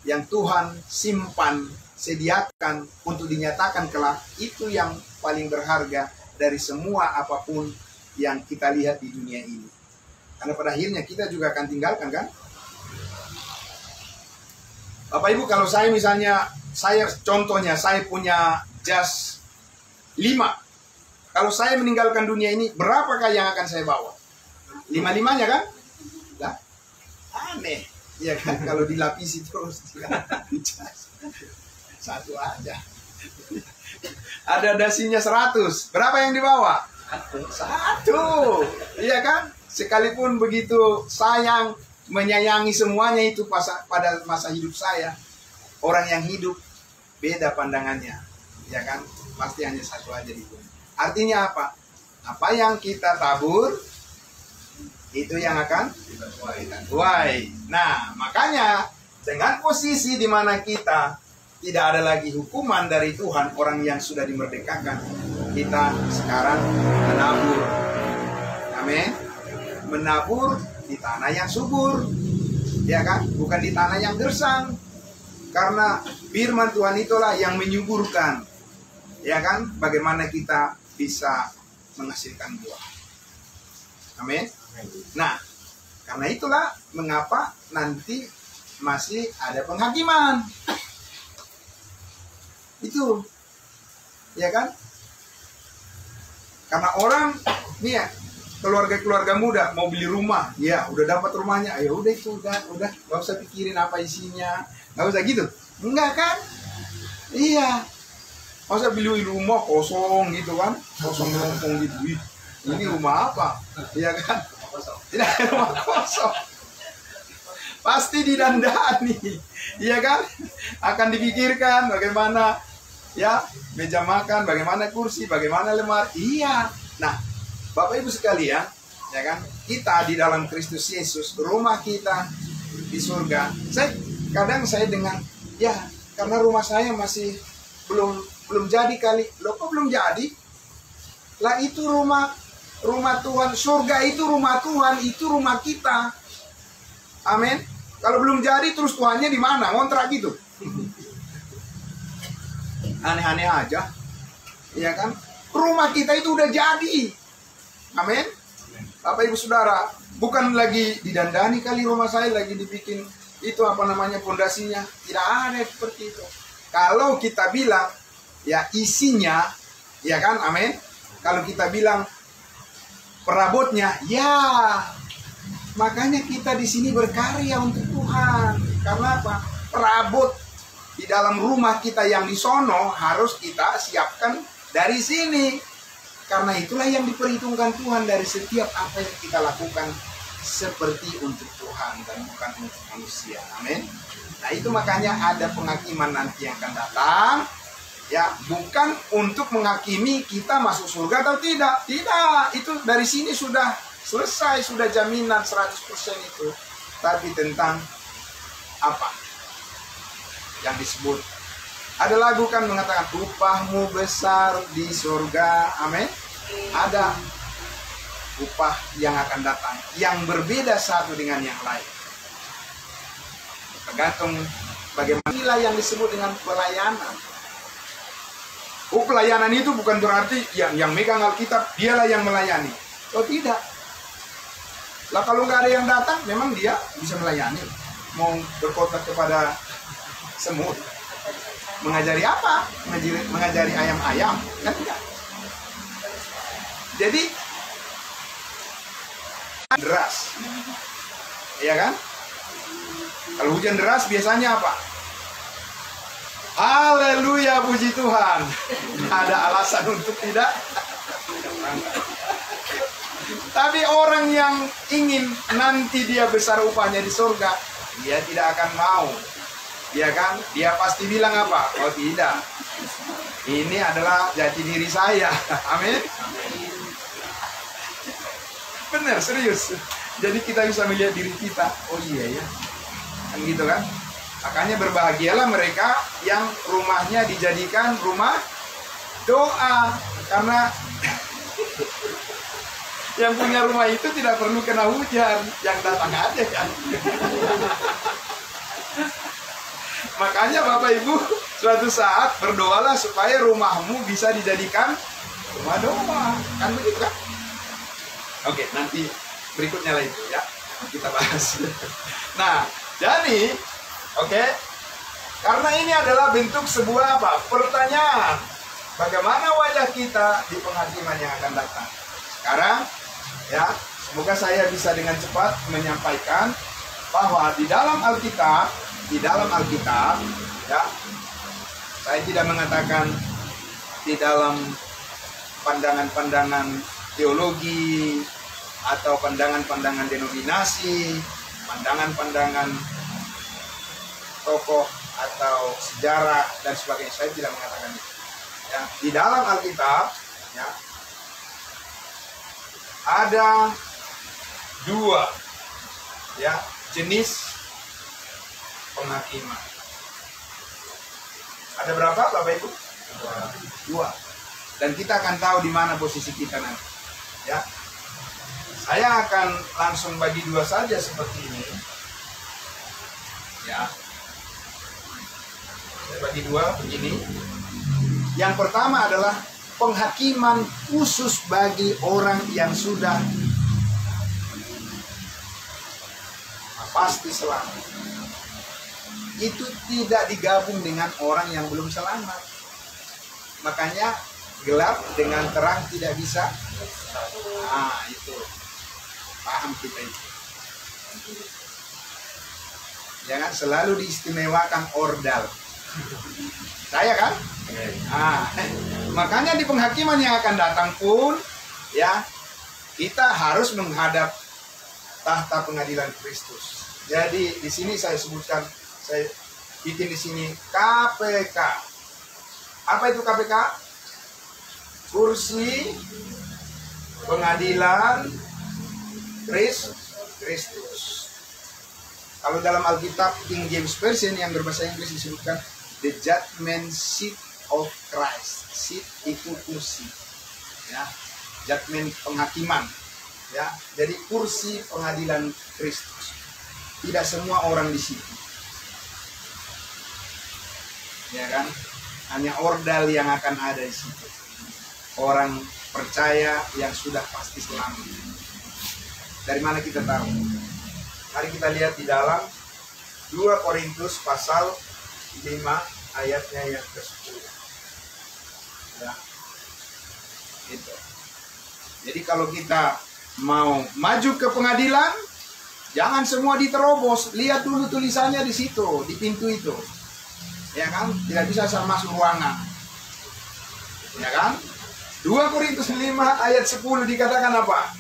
Speaker 1: yang Tuhan simpan, sediakan untuk dinyatakan kelak, itu yang paling berharga dari semua apapun yang kita lihat di dunia ini. Karena pada akhirnya kita juga akan tinggalkan kan? Bapak Ibu, kalau saya misalnya, contohnya saya punya jas 5. Kalau saya meninggalkan dunia ini, berapakah yang akan saya bawa? 5-5-nya kan? Lah, aneh. Ya kan, kalau dilapisi terus. Satu aja. Ada dasinya 100. Berapa yang dibawa? 1. Iya kan? Sekalipun begitu sayang, menyayangi semuanya itu pada masa hidup saya. Orang yang hidup beda pandangannya. Ya kan? Pasti hanya 1 aja itu. Artinya apa? Apa yang kita tabur, itu yang akan kita tuai. Nah, makanya dengan posisi di mana kita tidak ada lagi hukuman dari Tuhan, orang yang sudah dimerdekakan, kita sekarang menabur. Amin. Menabur di tanah yang subur. Ya kan? Bukan di tanah yang gersang. Karena firman Tuhan itulah yang menyuburkan. Ya kan? Bagaimana kita bisa menghasilkan buah. Amin. Nah, karena itulah mengapa nanti masih ada penghakiman. Itu, ya kan? Karena orang, nih ya, keluarga-keluarga muda mau beli rumah, ya udah dapat rumahnya, ya udah itu udah, nggak usah pikirin apa isinya, nggak usah gitu, enggak kan? Iya, masa beli rumah kosong gitu kan, kosong lompong gitu, ini rumah apa? Iya kan? Tidak ada rumah kosong. Pasti didandani, iya kan? Akan dipikirkan bagaimana ya meja makan, bagaimana kursi, bagaimana lemari. Iya. Nah, Bapak Ibu sekalian, ya kan? Kita di dalam Kristus Yesus, rumah kita di surga. Kadang saya dengan ya, karena rumah saya masih belum jadi kali. Loh, kok belum jadi? Lah itu rumah Tuhan, surga itu rumah Tuhan, itu rumah kita. Amin. Kalau belum jadi terus Tuhannya di mana? Ngontrak gitu. Aneh-aneh aja. Iya kan? Rumah kita itu udah jadi. Amin. Bapak Ibu Saudara, bukan lagi didandani kali rumah saya, lagi dibikin itu apa namanya pondasinya. Tidak ada seperti itu. Kalau kita bilang ya isinya, ya kan? Amin. Kalau kita bilang perabotnya, ya makanya kita di sini berkarya untuk Tuhan. Karena apa? Perabot di dalam rumah kita yang di sono harus kita siapkan dari sini. Karena itulah yang diperhitungkan Tuhan dari setiap apa yang kita lakukan, seperti untuk Tuhan dan bukan untuk manusia. Amin. Nah, itu makanya ada penghakiman nanti yang akan datang. Ya, bukan untuk menghakimi kita masuk surga atau tidak. Tidak, itu dari sini sudah selesai, sudah jaminan 100% itu. Tapi tentang apa yang disebut. Ada lagu kan mengatakan upahmu besar di surga. Amin. Ada upah yang akan datang yang berbeda satu dengan yang lain. Tergantung bagaimana nilai yang disebut dengan pelayanan. Pelayanan itu bukan berarti yang megang Alkitab dialah yang melayani. Oh tidak. Lah kalau nggak ada yang datang, memang dia bisa melayani. Mau berkhotbah kepada semut, mengajari apa? Mengajari ayam-ayam, kan tidak. Jadi deras, ya kan? Kalau hujan deras biasanya apa? Haleluya, puji Tuhan. Ada alasan untuk tidak. Tapi orang yang ingin nanti dia besar upahnya di surga, dia tidak akan mau. Ya kan? Dia pasti bilang apa? Oh tidak. Ini adalah jati diri saya. Amin. Benar, serius. Jadi kita bisa melihat diri kita. Oh iya ya. Kan gitu kan? Makanya berbahagialah mereka yang rumahnya dijadikan rumah doa. Karena yang punya rumah itu tidak perlu kena hujan, yang datang aja kan. Makanya Bapak Ibu, suatu saat berdoalah supaya rumahmu bisa dijadikan rumah doa. Kan begitu kan? Oke, nanti berikutnya lah itu ya. Kita bahas. Nah, jadi oke, karena ini adalah bentuk sebuah apa? Pertanyaan. Bagaimana wajah kita di penghakiman yang akan datang? Sekarang, ya, semoga saya bisa dengan cepat menyampaikan bahwa di dalam Alkitab, ya, saya tidak mengatakan di dalam pandangan-pandangan teologi atau pandangan-pandangan denominasi, pandangan-pandangan tokoh atau sejarah dan sebagainya. Saya tidak mengatakan itu. Ya, di dalam Alkitab, ya, ada dua, ya, jenis penghakiman. Ada berapa, Bapak Ibu? Dua. Dan kita akan tahu di mana posisi kita nanti. Ya, saya akan langsung bagi dua saja seperti ini. Ya. Saya bagi dua begini. Yang pertama adalah penghakiman khusus bagi orang yang sudah pasti selamat. Itu tidak digabung dengan orang yang belum selamat. Makanya gelap dengan terang tidak bisa. Nah, itu paham kita itu. Jangan selalu diistimewakan ordal. Saya kan? Nah, makanya di penghakiman yang akan datang pun, ya, kita harus menghadap tahta pengadilan Kristus. Jadi di sini saya sebutkan, saya bikin di sini KPK. Apa itu KPK? Kursi pengadilan Kristus. Kalau dalam Alkitab King James Version yang berbahasa Inggris disebutkan the judgment seat of Christ. Seat itu kursi, ya, judgment penghakiman, ya. Jadi kursi pengadilan Kristus. Tidak semua orang di situ, ya kan? Hanya ordal yang akan ada di situ. Orang percaya yang sudah pasti selamat. Dari mana kita tahu? Mari kita lihat di dalam 2 Korintus pasal 5 ayatnya yang ke-10. Ya. Itu. Jadi kalau kita mau maju ke pengadilan, jangan semua diterobos. Lihat dulu tulisannya di situ, di pintu itu. Ya kan? Tidak bisa asal masuk ruangan. Ya kan? 2 Korintus 5 ayat 10 dikatakan apa?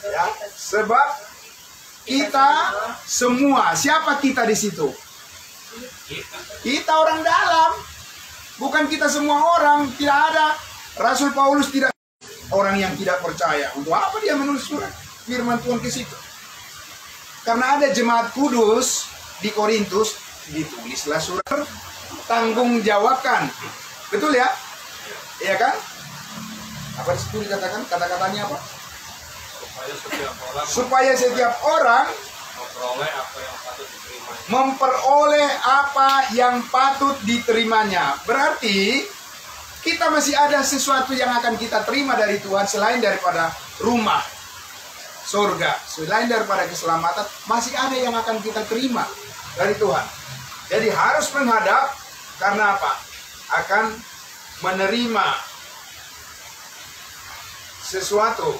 Speaker 1: Ya, sebab kita semua, siapa kita di situ? Kita orang dalam. Bukan kita semua orang, tidak ada. Rasul Paulus tidak orang yang tidak percaya. Untuk apa dia menulis surat firman Tuhan ke situ? Karena ada jemaat kudus di Korintus, ditulislah surat tanggung jawabkan. Betul ya? Iya kan? Apa di situ dikatakan? Kata-katanya apa? Supaya setiap orang memperoleh apa yang patut diterimanya. Berarti kita masih ada sesuatu yang akan kita terima dari Tuhan selain daripada rumah surga, selain daripada keselamatan, masih ada yang akan kita terima dari Tuhan. Jadi harus menghadap, karena apa? Akan menerima sesuatu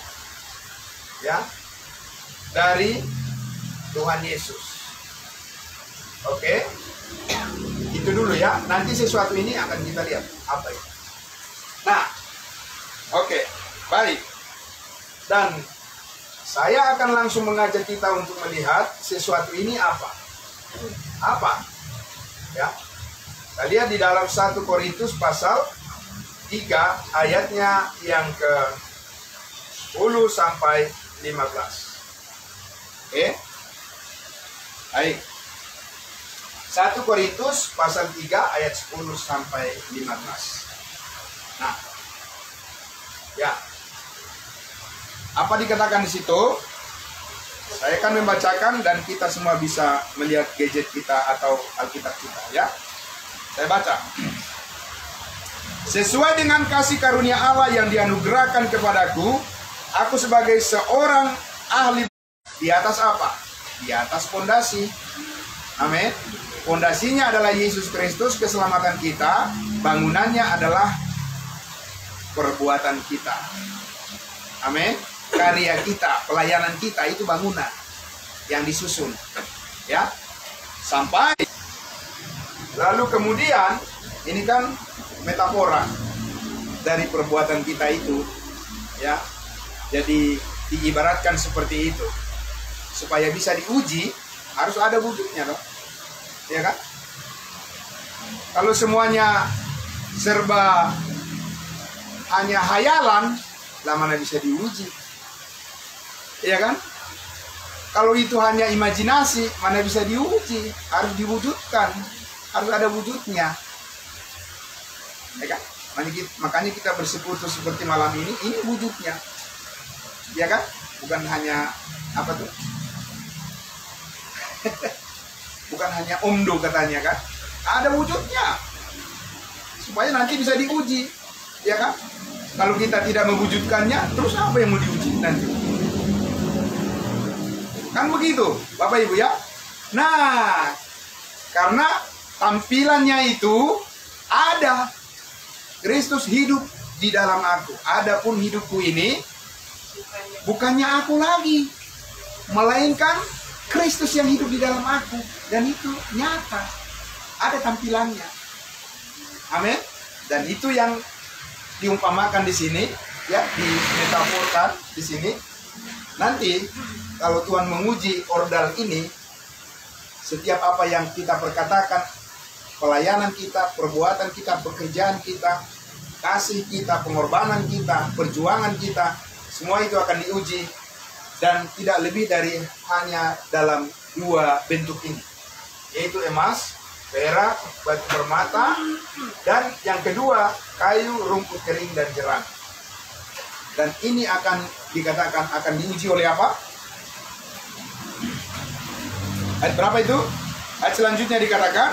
Speaker 1: ya dari Tuhan Yesus. Oke, itu dulu ya. Nanti sesuatu ini akan kita lihat apa itu. Nah, oke, baik. Dan saya akan langsung mengajak kita untuk melihat sesuatu ini apa. Apa? Ya. Kita lihat di dalam 1 Korintus pasal 3 ayatnya yang ke 10 sampai 15. Oke. Baik. 1 Korintus pasal 3 ayat 10 sampai 15. Nah. Ya. Apa dikatakan di situ? Saya akan membacakan dan kita semua bisa melihat gadget kita atau Alkitab kita ya. Saya baca. Sesuai dengan kasih karunia Allah yang dianugerahkan kepadaku, aku sebagai seorang ahli di atas apa? Di atas pondasi. Amin. Pondasinya adalah Yesus Kristus, keselamatan kita. Bangunannya adalah perbuatan kita. Amin. Karya kita, pelayanan kita itu bangunan yang disusun. Ya. Sampai lalu kemudian ini kan metafora dari perbuatan kita itu, ya. Jadi diibaratkan seperti itu. Supaya bisa diuji harus ada wujudnya, loh. Ya kan? Kalau semuanya serba hanya hayalan, lah mana bisa diuji? Ya kan? Kalau itu hanya imajinasi, mana bisa diuji? Harus diwujudkan. Harus ada wujudnya. Ya kan? Makanya kita bersekutu seperti malam ini wujudnya. Ya kan? Bukan hanya apa tuh? Bukan hanya omdo katanya kan? Ada wujudnya. Supaya nanti bisa diuji. Ya kan? Kalau kita tidak mewujudkannya, terus apa yang mau diuji nanti? Kan begitu, Bapak Ibu ya? Nah, karena tampilannya itu ada. Kristus hidup di dalam aku. Adapun hidupku ini bukannya aku lagi, melainkan Kristus yang hidup di dalam aku. Dan itu nyata. Ada tampilannya. Amin. Dan itu yang diumpamakan di sini, ya, dimetaforkan di sini. Nanti kalau Tuhan menguji ordal ini, setiap apa yang kita perkatakan, pelayanan kita, perbuatan kita, pekerjaan kita, kasih kita, pengorbanan kita, perjuangan kita, semua itu akan diuji. Dan tidak lebih dari hanya dalam 2 bentuk ini, yaitu emas, perak, batu permata, dan yang kedua kayu, rumput kering, dan jerami. Dan ini akan dikatakan akan diuji oleh apa? Ayat berapa itu? Ayat selanjutnya dikatakan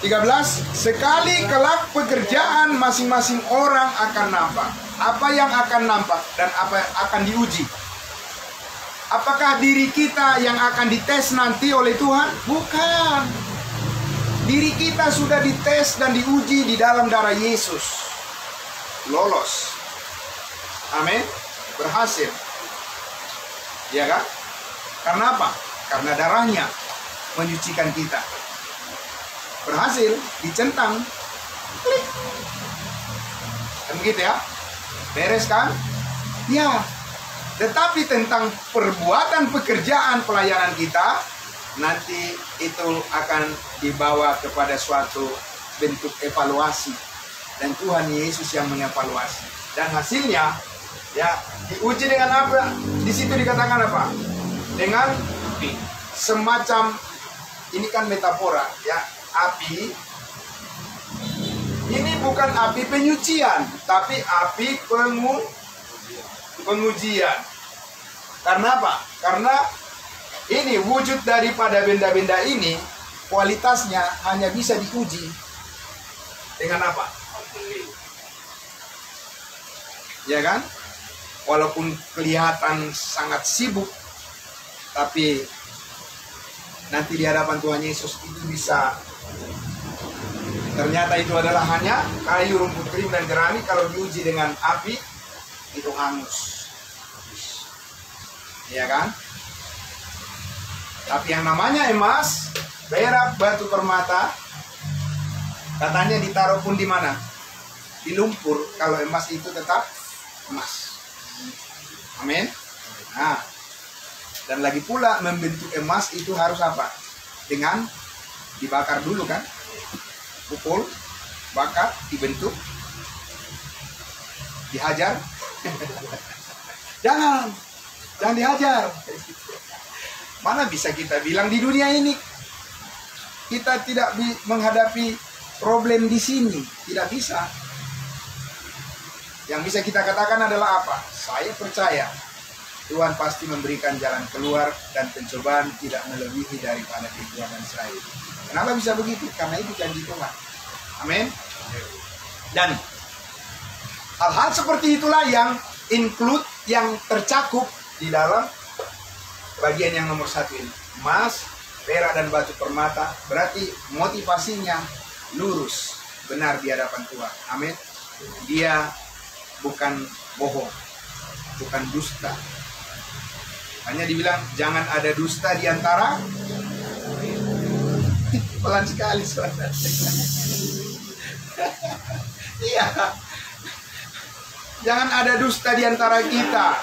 Speaker 1: 13, sekali kelak pekerjaan masing-masing orang akan nampak. Apa yang akan nampak dan apa yang akan diuji? Apakah diri kita yang akan dites nanti oleh Tuhan? Bukan. Diri kita sudah dites dan diuji di dalam darah Yesus. Lolos. Amin. Berhasil. Ya kan? Karena apa? Karena darahnya menyucikan kita. berhasil, dicentang, klik. Kan begitu ya? Beres kan? Ya. Tetapi tentang perbuatan pekerjaan pelayanan kita, nanti itu akan dibawa kepada suatu bentuk evaluasi. Dan Tuhan Yesus yang mengevaluasi. Dan hasilnya, ya, diuji dengan apa? Di situ dikatakan apa? Dengan
Speaker 2: api.
Speaker 1: Semacam, ini kan metafora, ya, api. Ini bukan api penyucian, tapi api pengujian. Karena apa? Karena ini wujud daripada benda-benda ini, kualitasnya hanya bisa diuji dengan apa? Ya kan? Walaupun kelihatan sangat sibuk, tapi nanti di hadapan Tuhan Yesus itu bisa, ternyata itu adalah hanya kayu, rumput kering dan jerami. Kalau diuji dengan api, itu hangus. Ya kan? Tapi yang namanya emas, perak, batu permata, katanya ditaruh pun di mana? Di lumpur. Kalau emas itu tetap emas. Amin. Nah, dan lagi pula membentuk emas itu harus apa? Dengan dibakar dulu kan? Pukul, bakar, dibentuk, dihajar. Jangan dihajar. Mana bisa kita bilang di dunia ini kita tidak menghadapi problem di sini? Tidak bisa. Yang bisa kita katakan adalah apa? Saya percaya Tuhan pasti memberikan jalan keluar dan pencobaan tidak melebihi daripada kekuatan saya. Kenapa bisa begitu? Karena itu janji Tuhan. Amin. Dan hal-hal seperti itulah yang include, yang tercakup di dalam bagian yang nomor 1 ini. Emas, perak dan batu permata. Berarti motivasinya lurus, benar di hadapan Tuhan. Amin. Dia bukan bohong, bukan dusta. Hanya dibilang jangan ada dusta di antara. Pelan sekali suara. Iya. Jangan ada dusta di antara kita.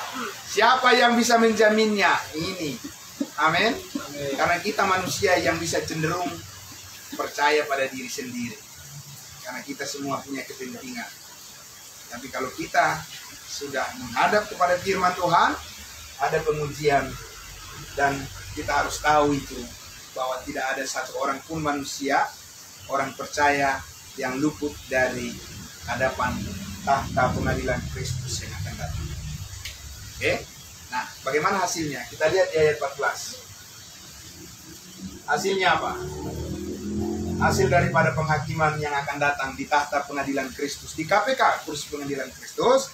Speaker 1: Siapa yang bisa menjaminnya? Ini. Amin. Karena kita manusia yang bisa cenderung percaya pada diri sendiri. Karena kita semua punya kepentingan. Tapi kalau kita sudah menghadap kepada firman Tuhan, ada pengujian. Dan kita harus tahu itu, bahwa tidak ada satu orang pun manusia, orang percaya yang luput dari hadapan tahta pengadilan Kristus yang akan datang. Oke? Nah, bagaimana hasilnya? Kita lihat di ayat 14. Hasilnya apa? Hasil daripada penghakiman yang akan datang di tahta pengadilan Kristus, di KPK, kursi pengadilan Kristus.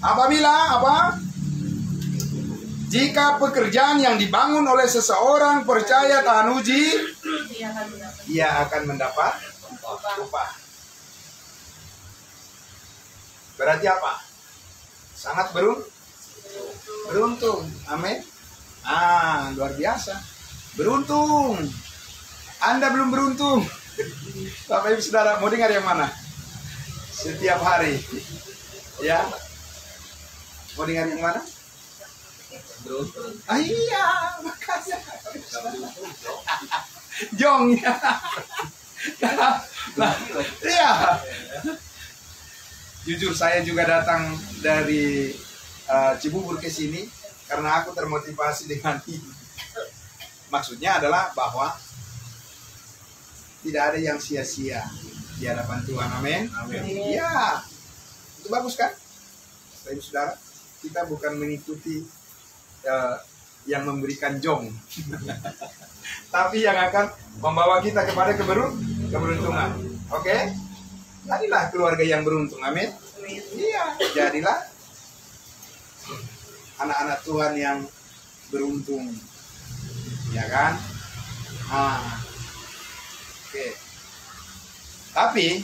Speaker 1: Apabila apa? Jika pekerjaan yang dibangun oleh seseorang percaya tahan uji, ia akan mendapat upah. Berarti apa? Sangat beruntung. Amin. Luar biasa. Beruntung. Anda belum beruntung. Bapak Ibu Saudara, mau dengar yang mana? Setiap hari. Ya. Mau dengar yang mana?
Speaker 2: Beruntung.
Speaker 1: Iya, makanya. Jong ya. Nah, iya. Jujur saya juga datang dari Cibubur ke sini karena aku termotivasi dengan ini. Maksudnya adalah bahwa tidak ada yang sia-sia di hadapan Tuhan. Amin.
Speaker 2: Amin.
Speaker 1: Ya, itu bagus kan? Bapak Saudara, kita bukan mengikuti yang memberikan jong, tapi yang akan membawa kita kepada keberuntungan. Oke? Jadilah keluarga yang beruntung. Amin. Iya, jadilah anak-anak Tuhan yang beruntung. Ya kan? Oke. Tapi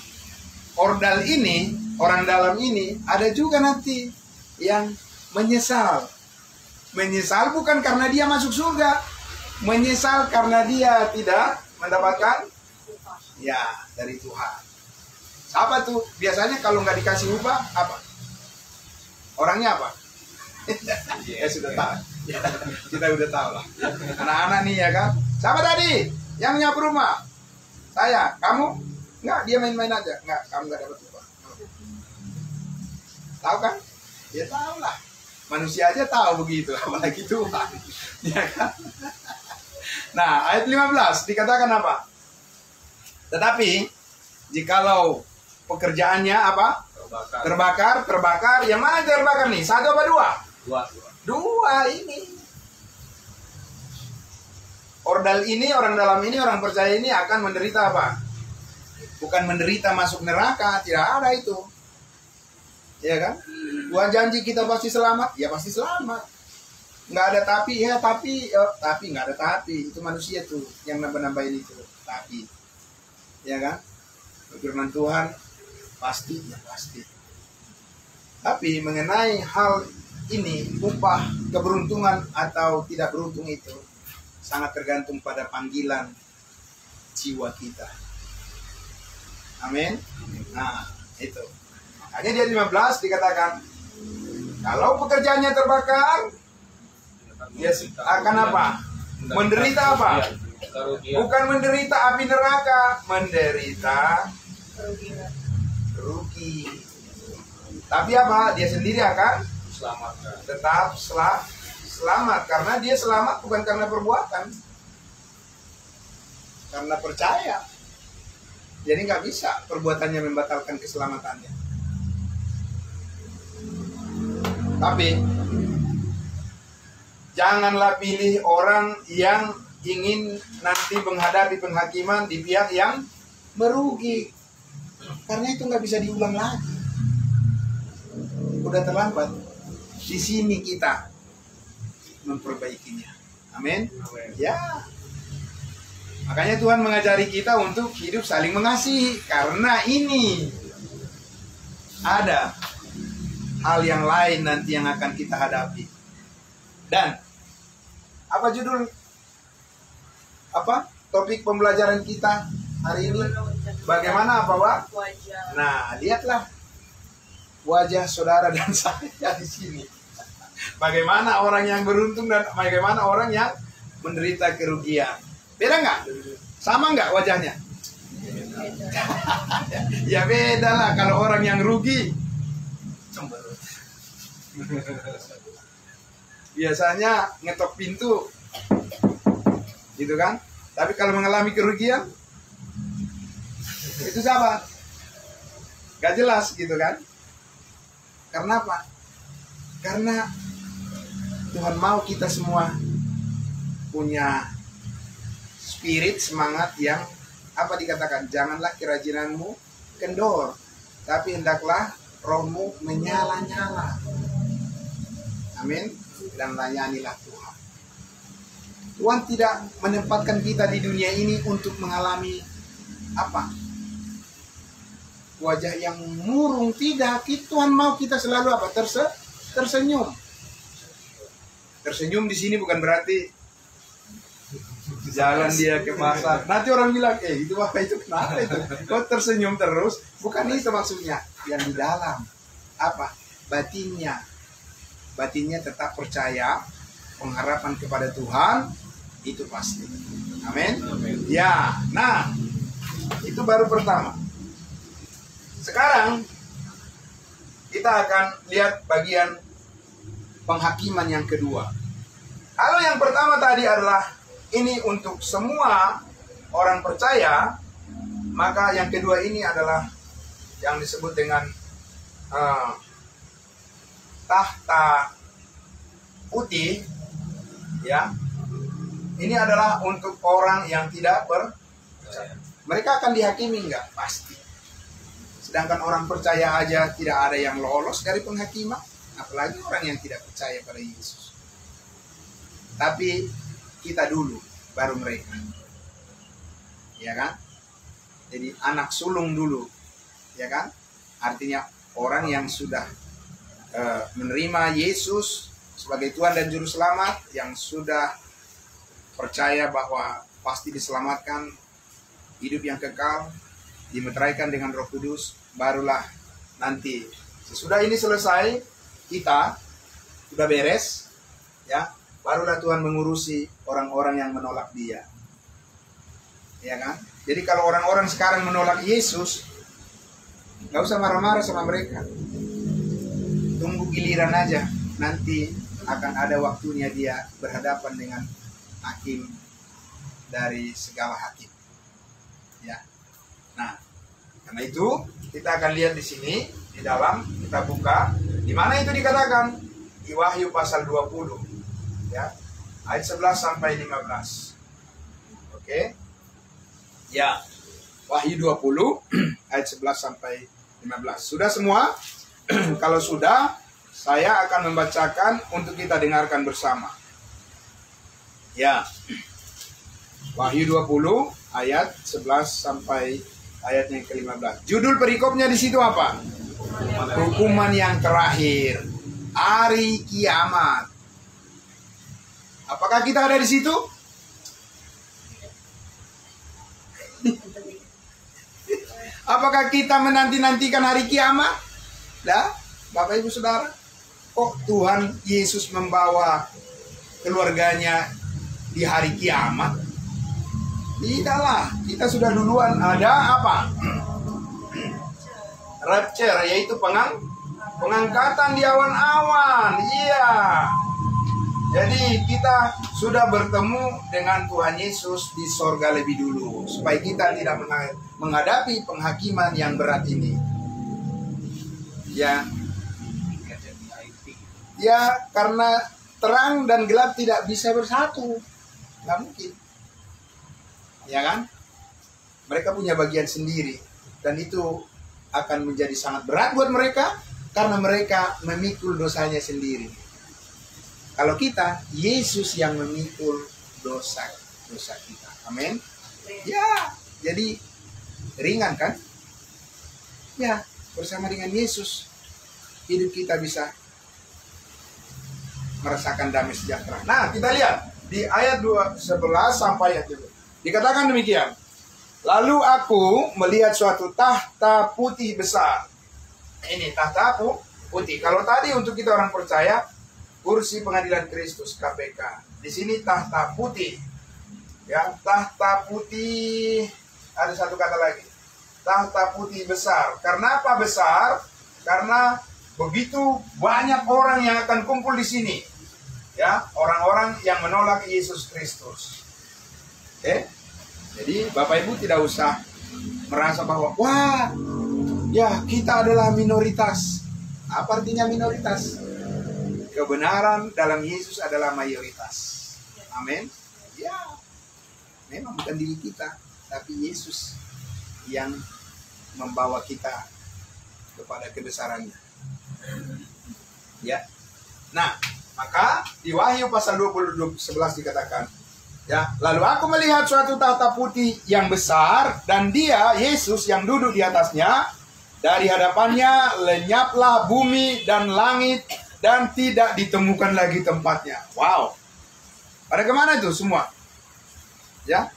Speaker 1: ordal ini, orang dalam ini ada juga nanti yang menyesal. Menyesal bukan karena dia masuk surga, menyesal karena dia tidak mendapatkan Ya, dari Tuhan. Siapa tuh? Biasanya kalau nggak dikasih upah, apa? Orangnya apa? Ya sudah tahu. Ya, kita udah tahu lah. Anak-anak nih ya kan. Siapa tadi yang nyapu rumah? Saya. Kamu? Enggak, dia main-main aja. Enggak, kamu nggak dapat upah. Tahu kan? Ya tahu lah. Manusia aja tahu begitu, apalagi Tuhan. Ya kan? Nah, ayat 15 dikatakan apa? Tetapi jikalau pekerjaannya apa? Terbakar. Yang mana yang terbakar nih? Satu apa dua? Dua ini. Ordal ini, orang dalam ini, orang percaya ini akan menderita apa? Bukan menderita masuk neraka, tidak ada itu. Ya kan? Tuhan janji kita pasti selamat, ya pasti selamat. Nggak ada tapi, ya tapi nggak ada tapi. Itu manusia tuh yang nambah-nambahin itu. Tapi, ya kan? Firman Tuhan pasti, ya pasti. Tapi mengenai hal ini, upah keberuntungan atau tidak beruntung itu sangat tergantung pada panggilan jiwa kita. Amin. Nah, itu. Makanya di ayat 15 dikatakan, kalau pekerjaannya terbakar, dia akan apa? Menderita apa? Bukan menderita api neraka, menderita rugi. Tapi apa? Dia sendiri akan tetap selamat. Karena dia selamat bukan karena perbuatan, karena percaya. Jadi nggak bisa perbuatannya membatalkan keselamatannya. Tapi janganlah pilih orang yang ingin nanti menghadapi penghakiman di pihak yang merugi. Karena itu nggak bisa diulang lagi. Udah terlambat. Di sini kita memperbaikinya. Amin. Ya. Makanya Tuhan mengajari kita untuk hidup saling mengasihi. Karena ini ada hal yang lain nanti yang akan kita hadapi. Dan apa judul? Apa topik pembelajaran kita hari ini? Bagaimana apa, Wak? Nah, lihatlah wajah saudara dan saya di sini. Bagaimana orang yang beruntung dan bagaimana orang yang menderita kerugian. Beda nggak? Sama nggak wajahnya? Ya beda lah. Kalau orang yang rugi, biasanya ngetok pintu, gitu kan? Tapi kalau mengalami kerugian, itu siapa? Gak jelas, gitu kan? Karena apa? Karena Tuhan mau kita semua punya spirit, semangat yang apa dikatakan? Janganlah kerajinanmu kendor, tapi hendaklah rohmu menyala-nyala. Amin. Dan layanilah Tuhan. Tuhan tidak menempatkan kita di dunia ini untuk mengalami apa? Wajah yang murung, tidak. Tuhan mau kita selalu apa? Tersenyum. Tersenyum di sini bukan berarti jalan dia ke pasar. Nanti orang bilang, itu apa itu? Kenapa itu? Kok tersenyum terus? Bukan itu maksudnya. Yang di dalam apa? Batinnya. Batinnya tetap percaya, pengharapan kepada Tuhan, itu pasti. Amin. Ya, nah, itu baru pertama. Sekarang kita akan lihat bagian penghakiman yang kedua. Kalau yang pertama tadi adalah ini untuk semua orang percaya, maka yang kedua ini adalah yang disebut dengan tahta putih, ya. Ini adalah untuk orang yang tidak percaya. Mereka akan dihakimi enggak? Pasti. Sedangkan orang percaya aja tidak ada yang lolos dari penghakiman, apalagi orang yang tidak percaya pada Yesus. Tapi kita dulu, baru mereka. Ya kan? Jadi anak sulung dulu. Ya kan? Artinya orang yang sudah menerima Yesus sebagai Tuhan dan Juru Selamat, yang sudah percaya bahwa pasti diselamatkan hidup yang kekal, dimeteraikan dengan Roh Kudus, barulah nanti sesudah ini selesai, kita sudah beres, ya, barulah Tuhan mengurusi orang-orang yang menolak Dia. Ya kan? Jadi kalau orang-orang sekarang menolak Yesus, nggak usah marah-marah sama mereka. Tunggu giliran aja. Nanti akan ada waktunya dia berhadapan dengan hakim dari segala hakim. Ya. Nah, karena itu kita akan lihat di sini di dalam, kita buka di mana itu dikatakan di Wahyu pasal 20, ya, ayat 11 sampai 15. Oke. Ya. Wahyu 20 ayat 11 sampai 15. Sudah semua? Kalau sudah, saya akan membacakan untuk kita dengarkan bersama. Ya. Wahyu 20 ayat 11 sampai ayat yang ke-15. Judul perikopnya di situ apa? Hukuman yang terakhir. Hari kiamat. Apakah kita ada di situ? Apakah kita menanti-nantikan hari kiamat? Dah, Bapak Ibu Saudara, kok Tuhan Yesus membawa keluarganya di hari kiamat? Tidaklah, kita sudah duluan ada apa? Rapture, yaitu pengangkatan di awan-awan. Iya. Jadi kita sudah bertemu dengan Tuhan Yesus di sorga lebih dulu, supaya kita tidak menghadapi penghakiman yang berat ini. Ya, ya, karena terang dan gelap tidak bisa bersatu, nggak mungkin. Ya kan? Mereka punya bagian sendiri, dan itu akan menjadi sangat berat buat mereka karena mereka memikul dosanya sendiri. Kalau kita, Yesus yang memikul dosa kita. Amin. Ya, jadi ringan kan? Ya, bersama dengan Yesus hidup kita bisa merasakan damai sejahtera. Nah, kita lihat di ayat 11 sampai ayat 2. Dikatakan demikian. Lalu aku melihat suatu tahta putih besar. Ini tahta putih. Kalau tadi untuk kita orang percaya, kursi pengadilan Kristus KPK. Di sini tahta putih. Ya, tahta putih. Ada satu kata lagi. Tahta putih besar. Karena apa besar? Karena begitu banyak orang yang akan kumpul di sini. Ya, orang-orang yang menolak Yesus Kristus. Oke? Jadi Bapak Ibu tidak usah merasa bahwa wah, ya kita adalah minoritas. Apa artinya minoritas? Kebenaran dalam Yesus adalah mayoritas. Amin. Ya, memang bukan diri kita, tapi Yesus yang membawa kita kepada kebesarannya. Ya. Nah, maka di Wahyu pasal 20 11 dikatakan, ya, lalu aku melihat suatu tahta putih yang besar dan Dia, Yesus yang duduk di atasnya. Dari hadapannya lenyaplah bumi dan langit dan tidak ditemukan lagi tempatnya. Wow. Pada kemana itu semua? Ya.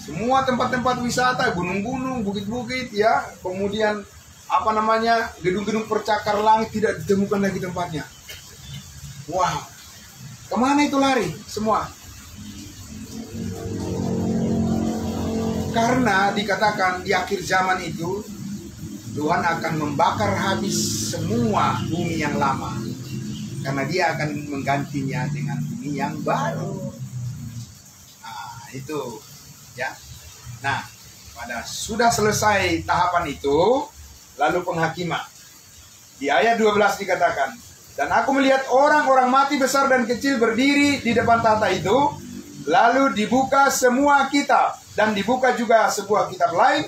Speaker 1: Semua tempat-tempat wisata, gunung-gunung, bukit-bukit, ya. Kemudian apa namanya, gedung-gedung percakar langit tidak ditemukan lagi tempatnya. Wow. Kemana itu lari semua? Karena dikatakan di akhir zaman itu Tuhan akan membakar habis semua bumi yang lama. Karena Dia akan menggantinya dengan bumi yang baru. Nah, itu ya. Nah, pada sudah selesai tahapan itu, lalu penghakiman. Di ayat 12 dikatakan, dan aku melihat orang-orang mati besar dan kecil berdiri di depan tahta itu, lalu dibuka semua kitab, dan dibuka juga sebuah kitab lain,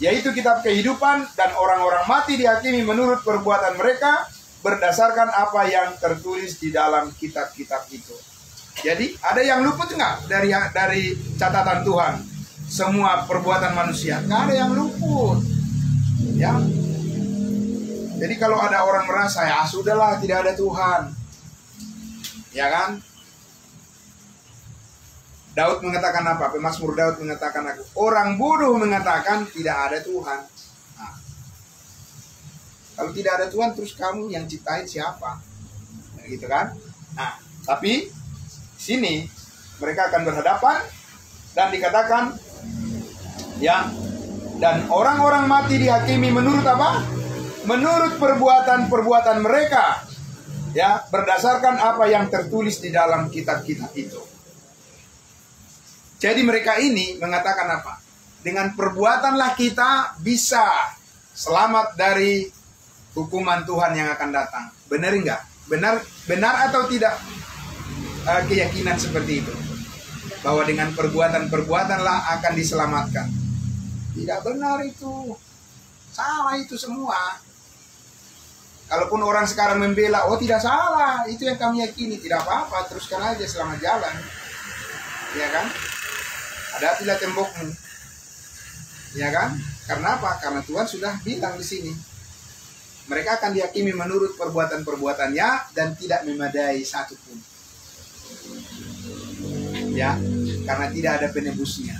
Speaker 1: yaitu kitab kehidupan, dan orang-orang mati dihakimi menurut perbuatan mereka berdasarkan apa yang tertulis di dalam kitab-kitab itu. Jadi ada yang luput enggak dari catatan Tuhan? Semua perbuatan manusia, enggak ada yang luput. Ya. Jadi kalau ada orang merasa ya sudahlah tidak ada Tuhan, ya kan? Daud mengatakan apa? Pemazmur Daud mengatakan aku. Orang bodoh mengatakan tidak ada Tuhan. Nah, kalau tidak ada Tuhan terus kamu yang ciptain siapa? Gitu kan? Nah, tapi sini mereka akan berhadapan dan dikatakan ya, dan orang-orang mati dihakimi menurut apa? Menurut perbuatan-perbuatan mereka. Ya, berdasarkan apa yang tertulis di dalam kitab-kitab itu. Jadi mereka ini mengatakan apa? Dengan perbuatanlah kita bisa selamat dari hukuman Tuhan yang akan datang. Benar enggak? Benar atau tidak keyakinan seperti itu? Bahwa dengan perbuatan-perbuatanlah akan diselamatkan. Tidak benar itu. Salah itu semua. Kalaupun orang sekarang membela, oh tidak salah, itu yang kami yakini, tidak apa-apa, teruskan aja selamat jalan. Ya kan? Hadapilah tembokmu. Ya kan? Karena apa? Karena Tuhan sudah bilang di sini. Mereka akan dihakimi menurut perbuatan-perbuatannya dan tidak memadai satupun. Ya, karena tidak ada penebusnya.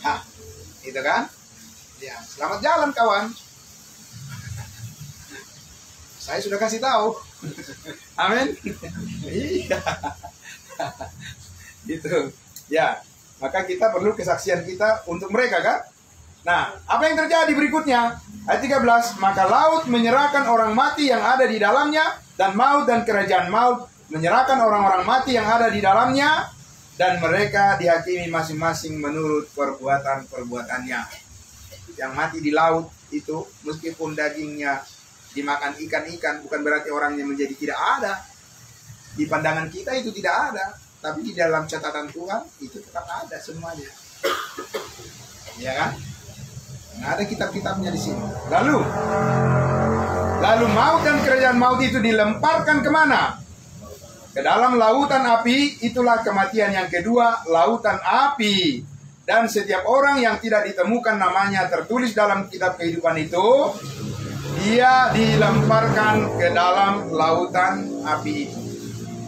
Speaker 1: Hah, itu kan? Ya, selamat jalan kawan. Saya sudah kasih tahu. Amin. Iya. Gitu. Ya, maka kita perlu kesaksian kita untuk mereka kan? Nah, apa yang terjadi berikutnya? Ayat 13, maka laut menyerahkan orang mati yang ada di dalamnya, dan maut dan kerajaan maut menyerahkan orang-orang mati yang ada di dalamnya, dan mereka dihakimi masing-masing menurut perbuatan-perbuatannya. Yang mati di laut itu, meskipun dagingnya dimakan ikan-ikan, bukan berarti orangnya menjadi tidak ada. Di pandangan kita itu tidak ada. Tapi di dalam catatan Tuhan itu tetap ada semuanya. Ya kan? Nah, ada kitab-kitabnya di sini. Lalu maut dan kerajaan maut itu dilemparkan kemana? Ke dalam lautan api. Itulah kematian yang kedua, lautan api. Dan setiap orang yang tidak ditemukan namanya tertulis dalam kitab kehidupan itu, dia dilemparkan ke dalam lautan api itu.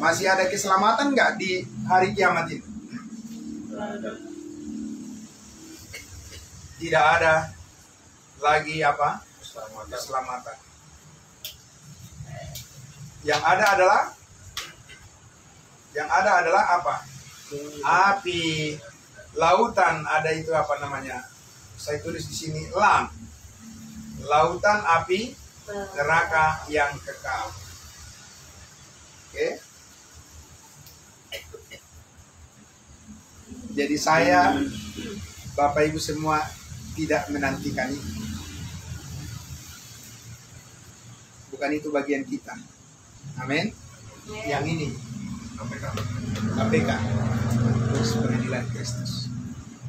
Speaker 1: Masih ada keselamatan nggak di hari kiamat ini? Tidak ada lagi apa? Keselamatan. Yang ada adalah apa? Api, lautan, ada itu apa namanya? Saya tulis di sini lautan api, neraka yang kekal. Oke. Jadi saya, Bapak Ibu semua tidak menantikan itu. Bukan itu bagian kita. Amin. Yang ini KPK, terus pengadilan Kristus.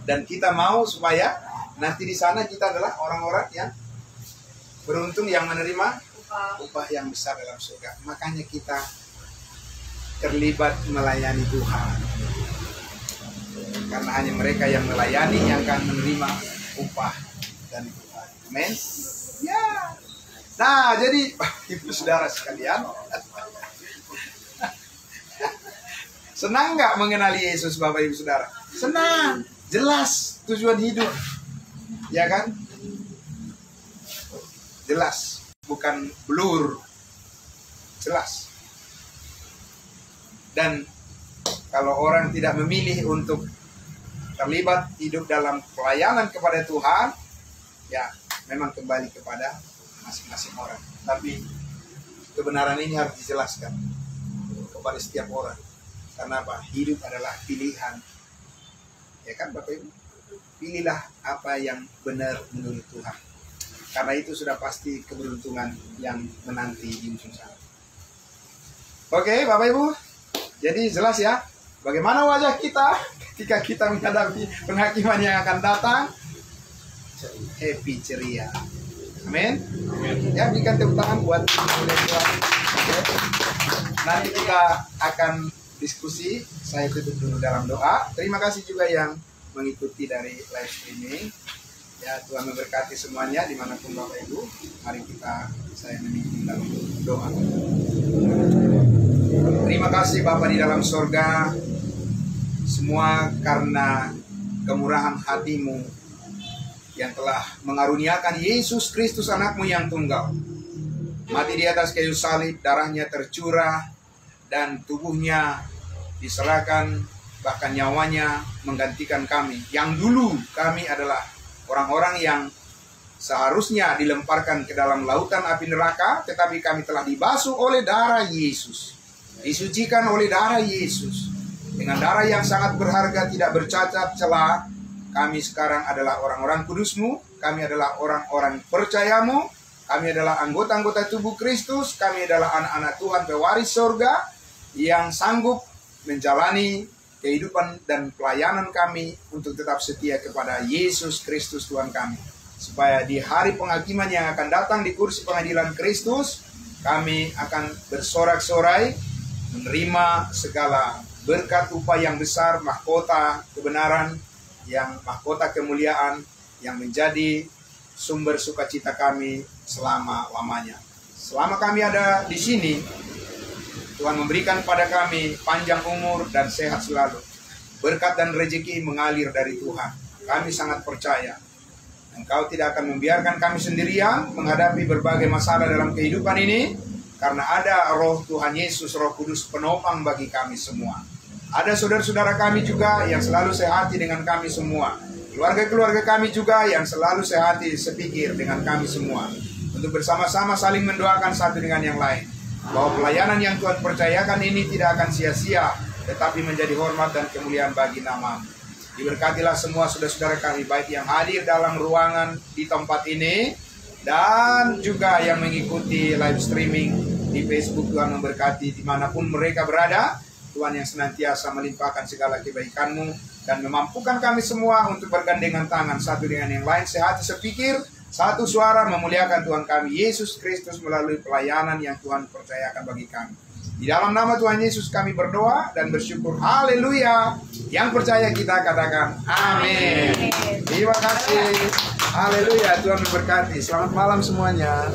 Speaker 1: Dan kita mau supaya nanti di sana kita adalah orang-orang yang beruntung yang menerima upah yang besar dalam surga. Makanya kita terlibat melayani Tuhan. Karena hanya mereka yang melayani yang akan menerima upah dan Tuhan. Amin. Ya. Nah, jadi Ibu Saudara sekalian, senang nggak mengenali Yesus, Bapak Ibu Saudara? Senang. Jelas tujuan hidup. Ya kan? Jelas. Bukan blur. Jelas. Dan kalau orang tidak memilih untuk terlibat hidup dalam pelayanan kepada Tuhan, ya memang kembali kepada masing-masing orang. Tapi kebenaran ini harus dijelaskan kepada setiap orang. Karena apa? Hidup adalah pilihan. Ya kan Bapak Ibu? Pilihlah apa yang benar menurut Tuhan. Karena itu sudah pasti keberuntungan yang menanti di ujung sana. Oke Bapak Ibu, jadi jelas ya bagaimana wajah kita ketika kita menghadapi penghakiman yang akan datang. Happy, ceria. Amin. Ya, berikan tepuk tangan buat Tuhan. Nanti kita akan diskusi. Saya tutup dulu dalam doa. Terima kasih juga yang mengikuti dari live streaming. Ya, Tuhan memberkati semuanya dimanapun Bapak Ibu. Mari saya memimpin dalam doa. Terima kasih Bapa di dalam sorga. Semua karena kemurahan hati-Mu yang telah mengaruniakan Yesus Kristus anakmu yang tunggal. Mati di atas kayu salib, darahnya tercurah, dan tubuhnya diserahkan, bahkan nyawanya menggantikan kami. Yang dulu kami adalah orang-orang yang seharusnya dilemparkan ke dalam lautan api neraka, tetapi kami telah dibasuh oleh darah Yesus. Disucikan oleh darah Yesus. Dengan darah yang sangat berharga, tidak bercacat celah, kami sekarang adalah orang-orang kudus-Mu, kami adalah orang-orang percaya-Mu, kami adalah anggota-anggota tubuh Kristus, kami adalah anak-anak Tuhan pewaris surga yang sanggup menjalani kehidupan dan pelayanan kami untuk tetap setia kepada Yesus Kristus Tuhan kami. Supaya di hari penghakiman yang akan datang di kursi pengadilan Kristus, kami akan bersorak-sorai menerima segala berkat upah yang besar, mahkota kebenaran, yang mahkota kemuliaan yang menjadi sumber sukacita kami selama-lamanya. Selama kami ada di sini, Tuhan memberikan pada kami panjang umur dan sehat selalu. Berkat dan rezeki mengalir dari Tuhan. Kami sangat percaya Engkau tidak akan membiarkan kami sendirian menghadapi berbagai masalah dalam kehidupan ini, karena ada roh Tuhan Yesus, Roh Kudus penopang bagi kami semua. Ada saudara-saudara kami juga yang selalu sehati dengan kami semua. Keluarga-keluarga kami juga yang selalu sehati sepikir dengan kami semua. Untuk bersama-sama saling mendoakan satu dengan yang lain, bahwa pelayanan yang Tuhan percayakan ini tidak akan sia-sia, tetapi menjadi hormat dan kemuliaan bagi nama-Mu. Diberkatilah semua saudara-saudara kami, baik yang hadir dalam ruangan di tempat ini, dan juga yang mengikuti live streaming di Facebook. Tuhan memberkati dimanapun mereka berada. Tuhan yang senantiasa melimpahkan segala kebaikan-Mu dan memampukan kami semua untuk bergandengan tangan satu dengan yang lain, sehati sepikir, satu suara memuliakan Tuhan kami Yesus Kristus melalui pelayanan yang Tuhan percayakan bagi kami. Di dalam nama Tuhan Yesus kami berdoa dan bersyukur. Haleluya. Yang percaya kita katakan amin. Terima kasih. Haleluya. Tuhan memberkati. Selamat malam semuanya.